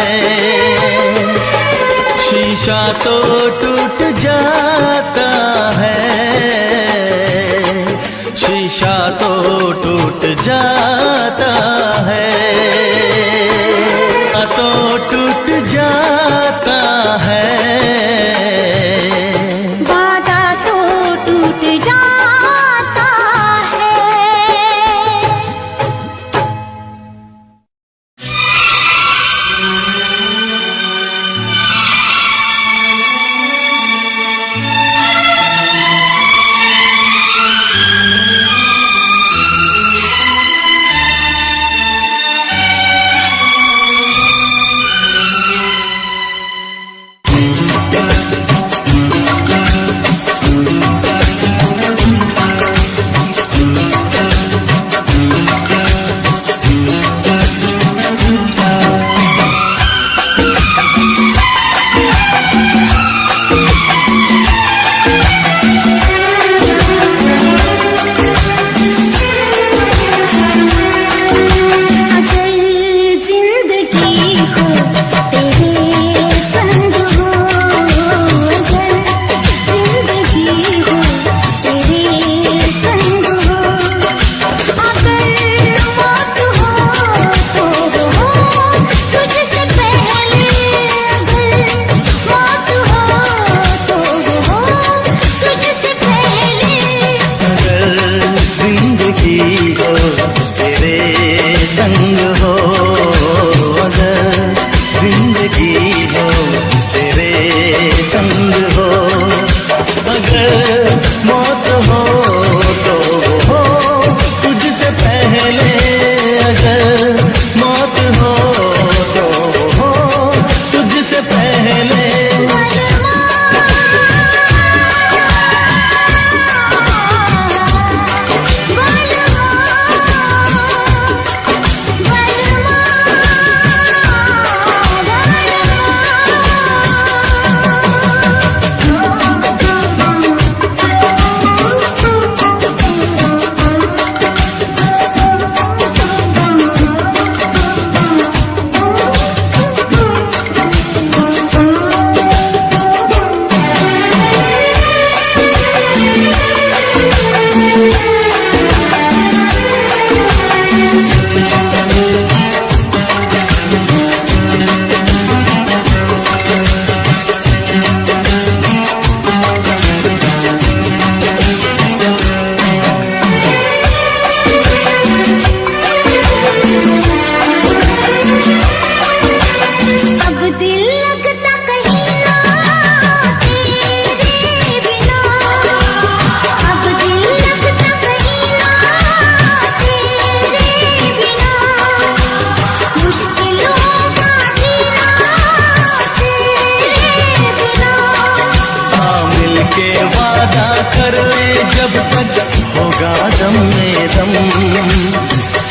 शीशा तो टूट जाता है, शीशा तो टूट जाता है, तो टूट जाता है, वादा तो टूट जाता है।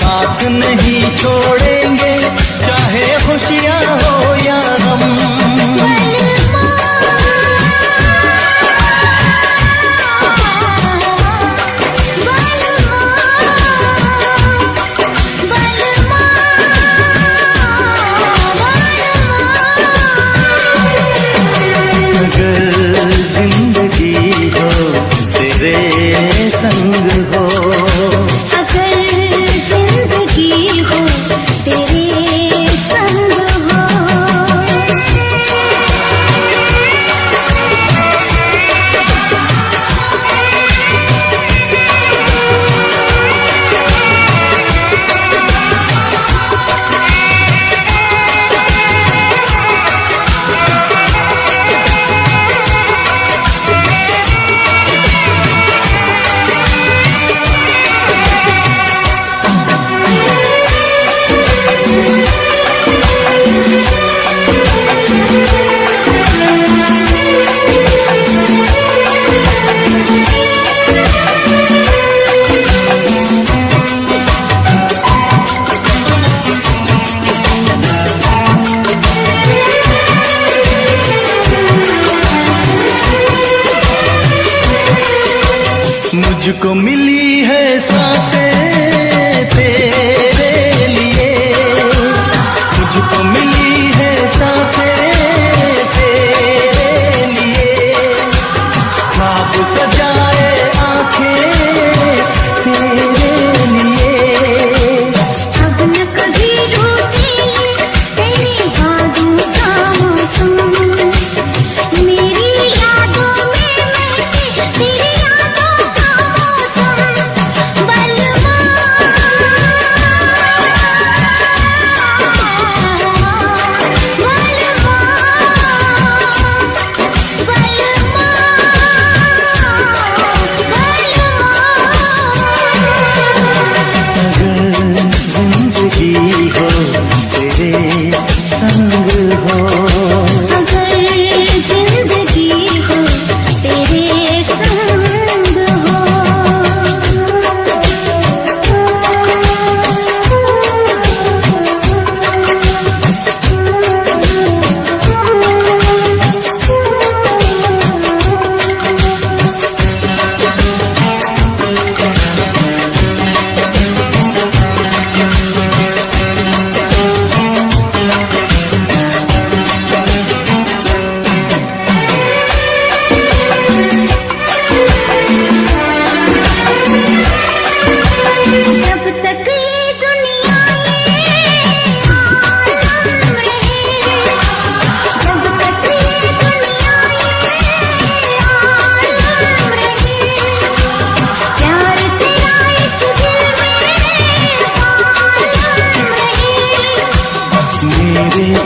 साथ नहीं छोड़ेंगे चाहे खुशियाँ हो या गम। अगर जिंदगी हो तेरे संग हो, अगर जिंदगी हो तेरे संग हो, मुझको मिली है सांसें तेरे लिए, मुझको मिली है सांसें तेरे लिए, ख्वाब सजाए आंखें तेरे लिए। अब न कभी रूठेंगे तेरी यादों का मौसम, मेरी यादों में महके तेरी यादों का मौसम। बलमा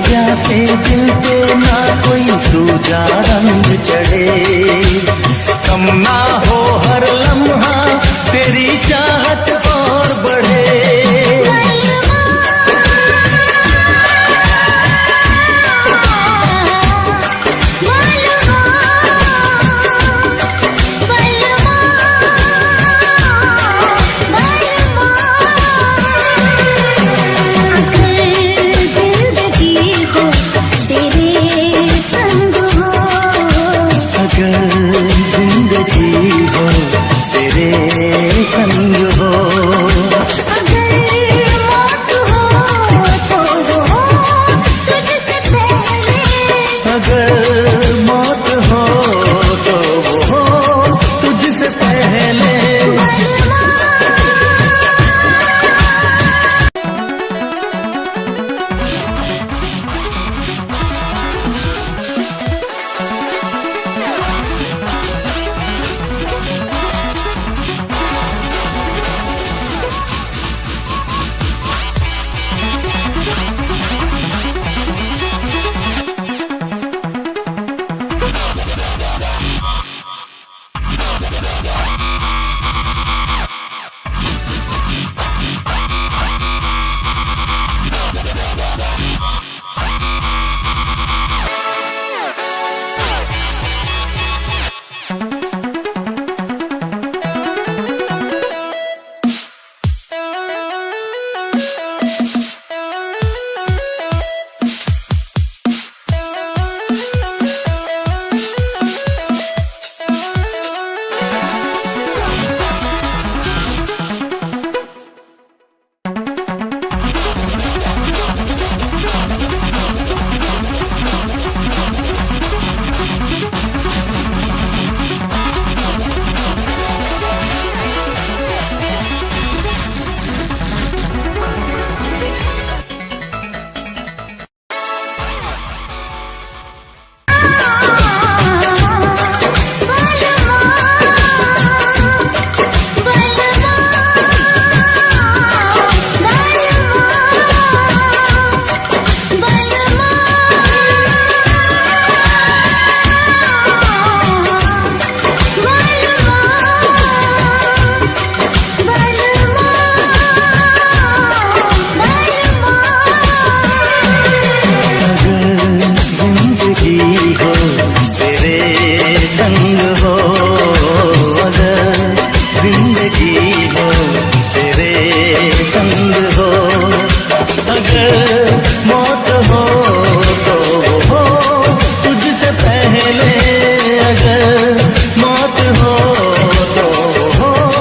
प्यासे दिल पे ना कोई दूजा रंग चढ़े, कम ना हो हर लम्हा तेरी चाहत और बढ़े। पहले अगर मौत हो तो हो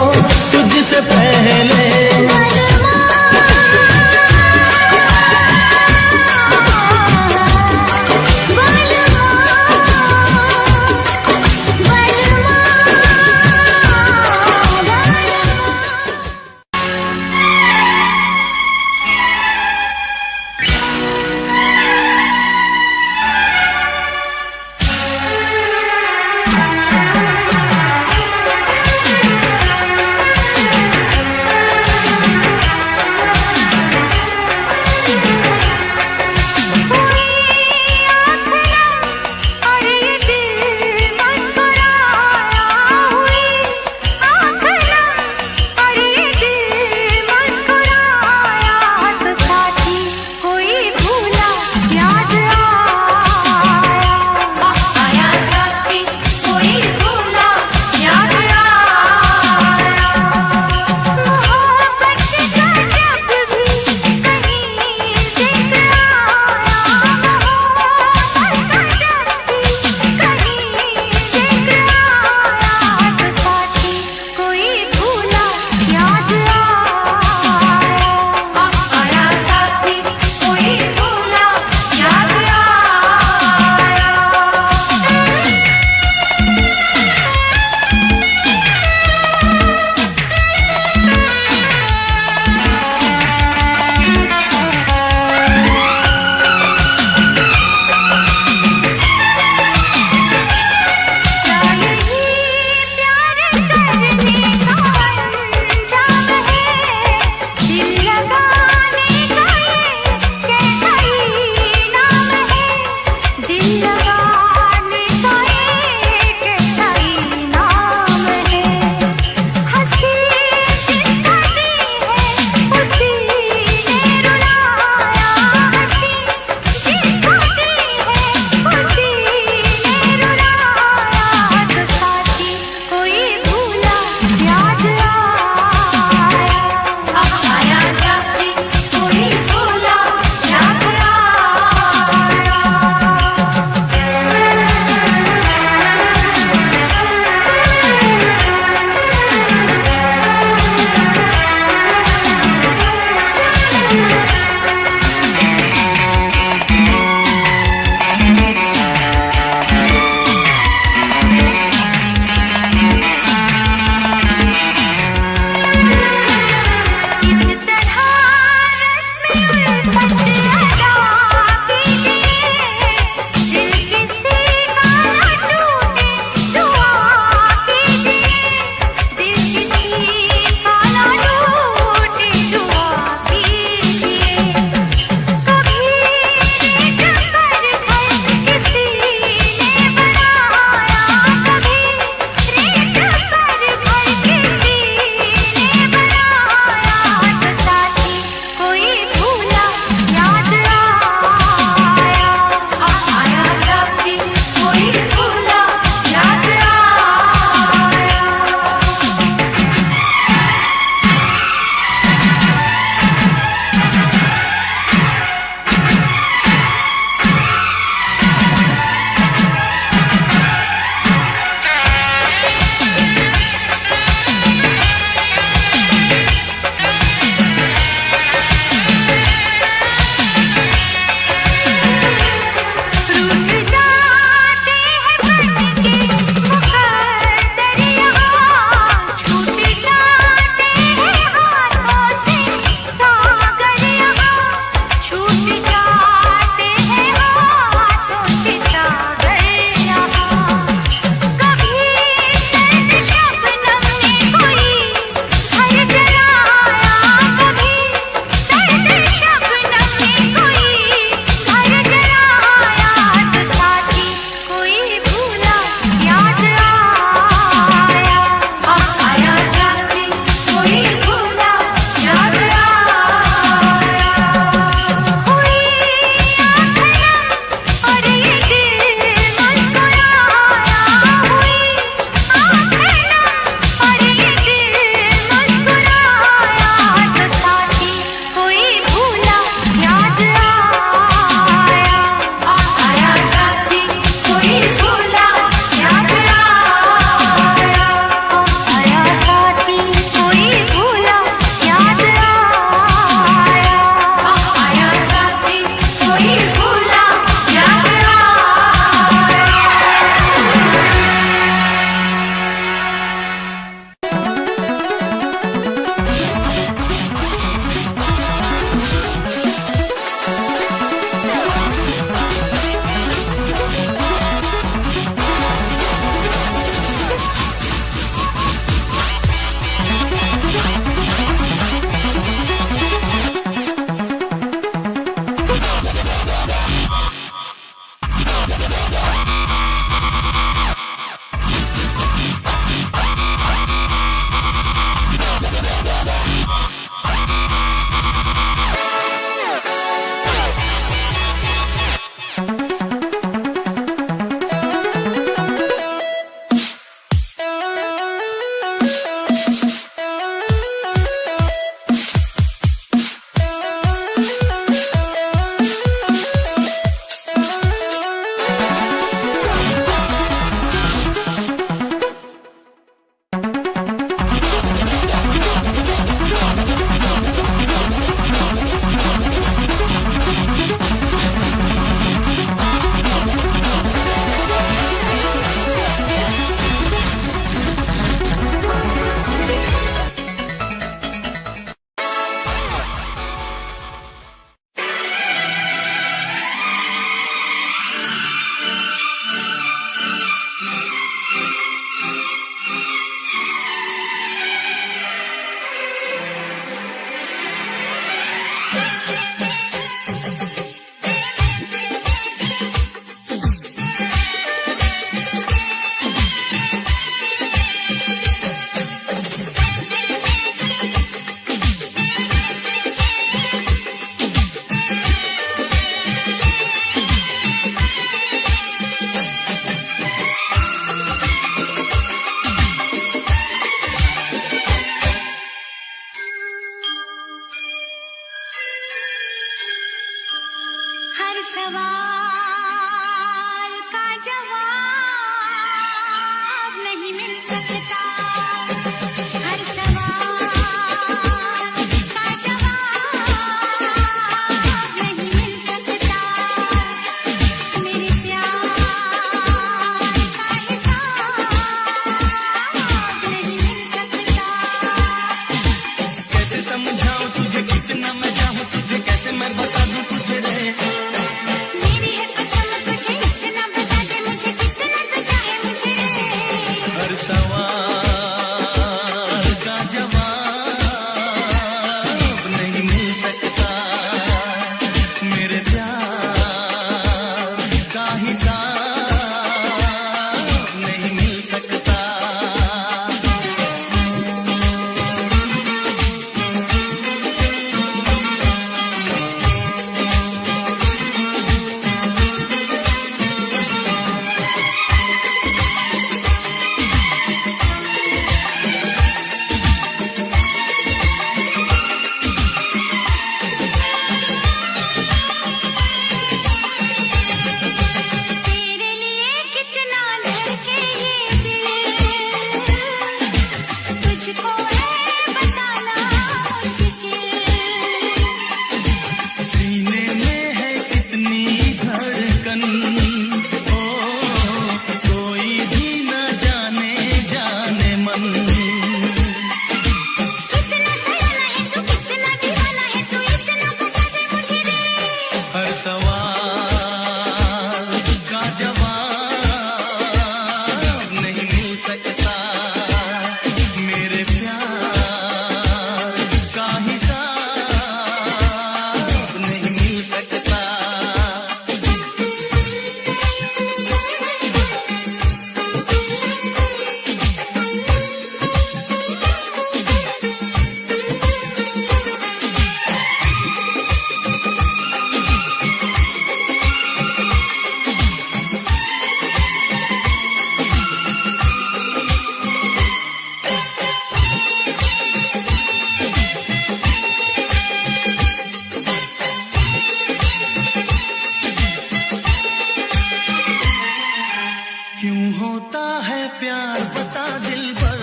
होता है प्यार बता दिल भर,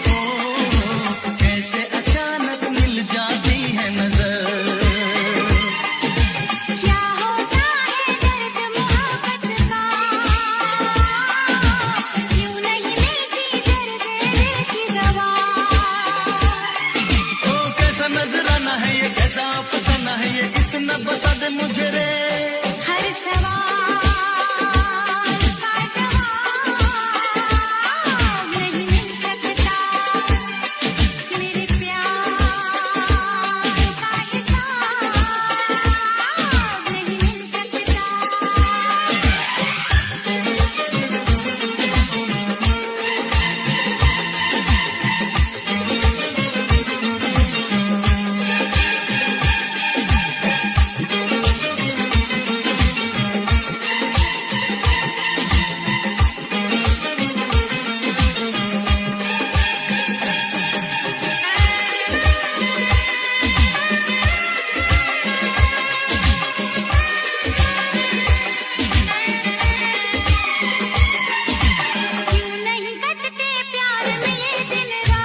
ओ कैसे अचानक मिल जाती है नजर। क्या होता है दर्द मोहब्बत का, क्यों नहीं मिलती दर्द की दवा। ओ कैसा नजराना है ये, कैसा अफसाना है ये, इतना बता दे मुझे रे। हर सवाल का जवाब नहीं मिल सकता, मेरे प्यार का हिसाब नहीं मिल सकता। क्यों नहीं कटते प्यार में ये दिन रात।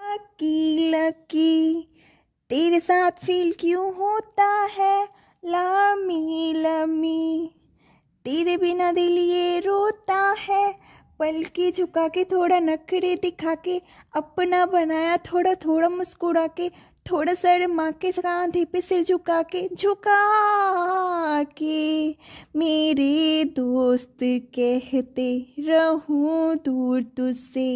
लकी लकी तेरे साथ फील क्यों होता है लामी लमी, तेरे बिना दिल ये रोता है। पलकी झुका के थोड़ा नखरे दिखा के, अपना बनाया थोड़ा थोड़ा मुस्कुरा के, थोड़ा शर्मा के कांधे पे सिर झुका के मेरे दोस्त कहते रहूं दूर तुझसे,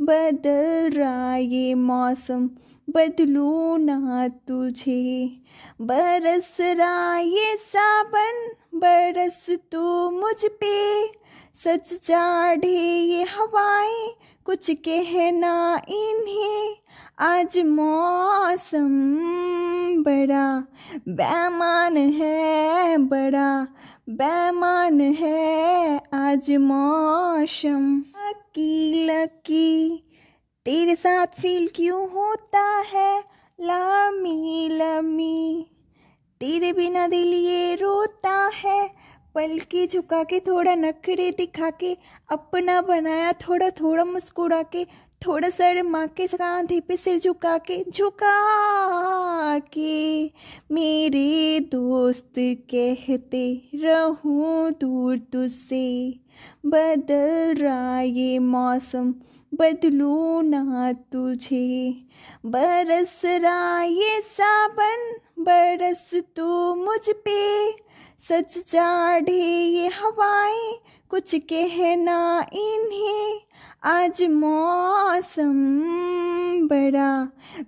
बदल रहा ये मौसम बदलूं ना तुझे, बरस रहा ये सावन बरस तू मुझ पे, सच चाढ़े ये हवाएं कुछ कहना इन्हें, आज मौसम बड़ा बेमान है, बड़ा बेमान है आज मौसम। लकी लकी तेरे साथ फील क्यों होता है लामी लमी, तेरे बिना दिल ये रोता है। पलकी झुका के थोड़ा नखरे दिखा के, अपना बनाया थोड़ा थोड़ा मुस्कुरा के, थोड़ा शर्मा के कांधे पे सिर झुका के मेरे दोस्त कहते रहूं दूर तुझसे, बदल रहा ये मौसम बदलूं ना तुझे, बरस रहा ये सावन बरस तू मुझ पे, सच चाढ़े ये हवाएं कुछ कहना इन्हें, आज मौसम बड़ा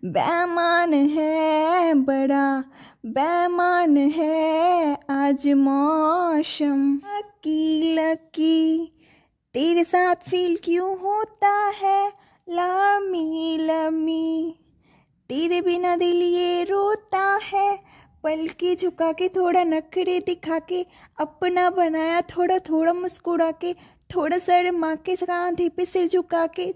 बेमान है, बड़ा बेमान है आज मौसम। लकी लकी तेरे साथ फील क्यों होता है लामी लमी, तेरे बिना दिल ये रोता है। पलकी झुका के थोड़ा नखरे दिखा के, अपना बनाया थोड़ा थोड़ा मुस्कुरा के, थोड़ा शर्मा के कांधे पे सिर झुका के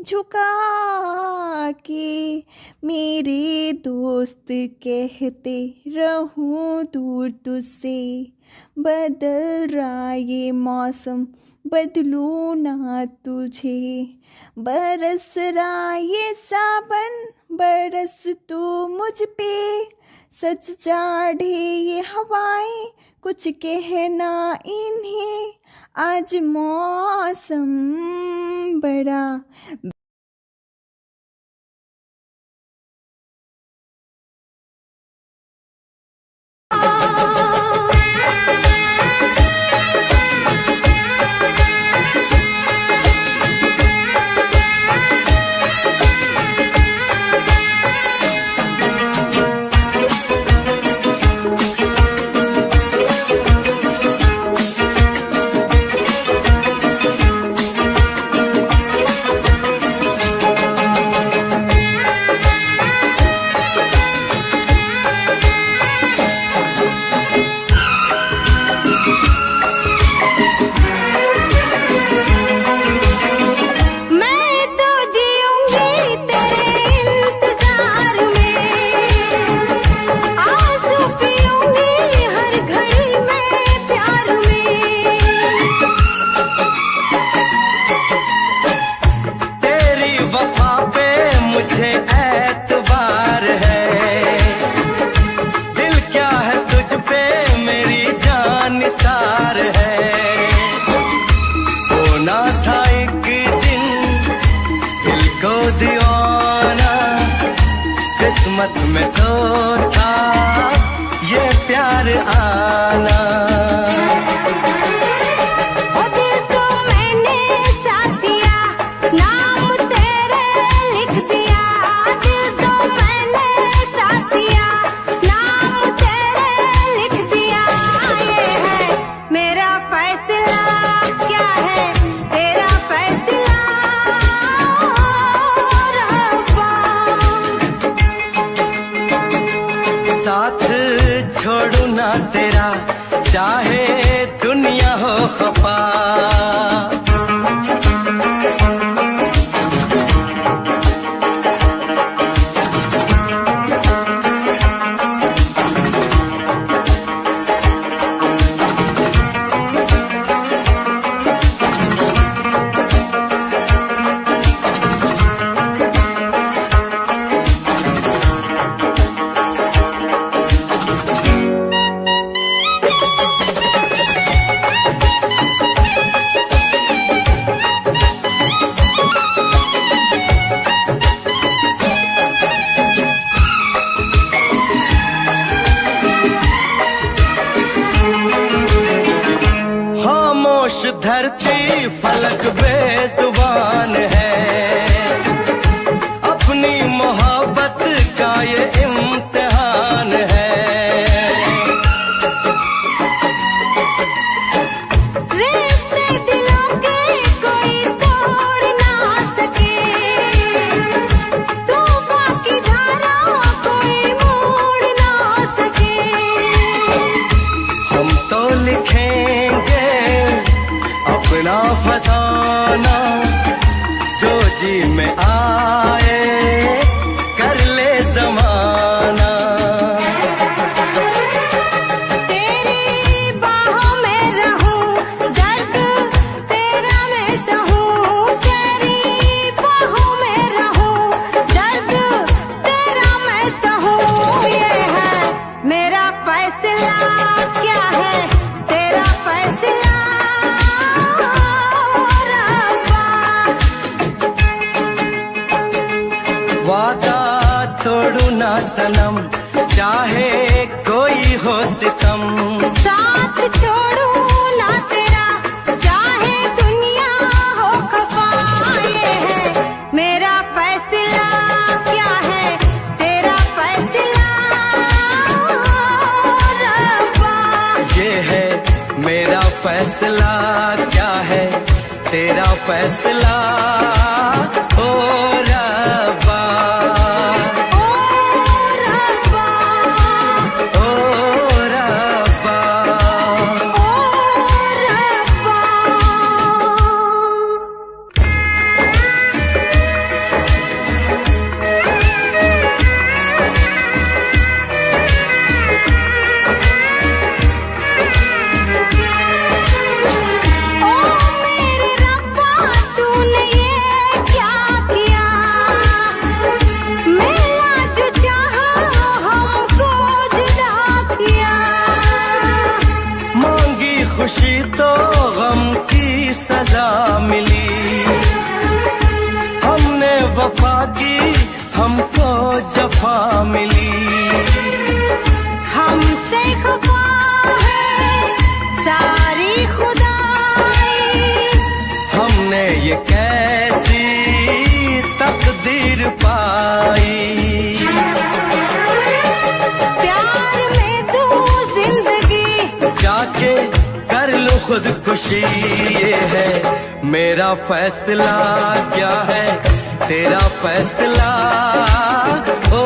मेरे दोस्त कहते रहूं दूर तुझसे, बदल रहा ये मौसम बदलूं ना तुझे, बरस रहा ये सावन बरस तू मुझ पे, सच चाढ़े ये हवाएं कुछ कहना इन्हें, आज मौसम बड़ा किस्मत में तो था ये प्यार आना। ओ दिल को मैंने साथ दिया, नाम तेरे लिख दिया। दिल को मैंने साथ दिया, नाम तेरे लिख दिया। ये है मेरा फैसला, क्या है तेरा फैसला रब्बा। साथ छोड़ू ना तेरा, चाहे दुनिया हो खफा। खामोश धरती फलक बेजुबान है, अपनी मोहब्बत का ये इम्तिहान है। रिश्ते दिलों के कोई तोड़ ना सके, तूफान की धारा कोई मोड़ ना सके। हम तो लिखेंगे अपना फसाना, जो जी में आए कर ले जमाना। तेरी बाहों में रहूं, दर्द तेरा मैं सहूं। तेरी बाहों में रहूं, दर्द तेरा मैं सहूं। ये है मेरा फैसला, क्या है तेरा फैसला रब्बा। वादा तोड़ू ना सनम, चाहे कोई हो सितम। साथ छोड़ू ना तेरा, चाहे दुनिया हो खफा। ये है मेरा फैसला, क्या है तेरा फैसला रब्बा। ये है मेरा फैसला, क्या है तेरा फैसला ओ रब्बा। ओ रब्बा, ओ रब्बा, ओ रब्बा। ओ मेरे रब्बा, तूने ये क्या किया। मिला जो चाहा हमको जुदा किया। मांगी खुशी तो गम की सजा मिली। हमने वफा की, हमको जफा मिली। हमसे खफा है सारी खुदाई। हमने ये कैसी तकदीर पाई। प्यार में तू जिंदगी, जाके कर लो खुदकुशी। ये है मेरा फैसला, क्या है तेरा फैसला ओ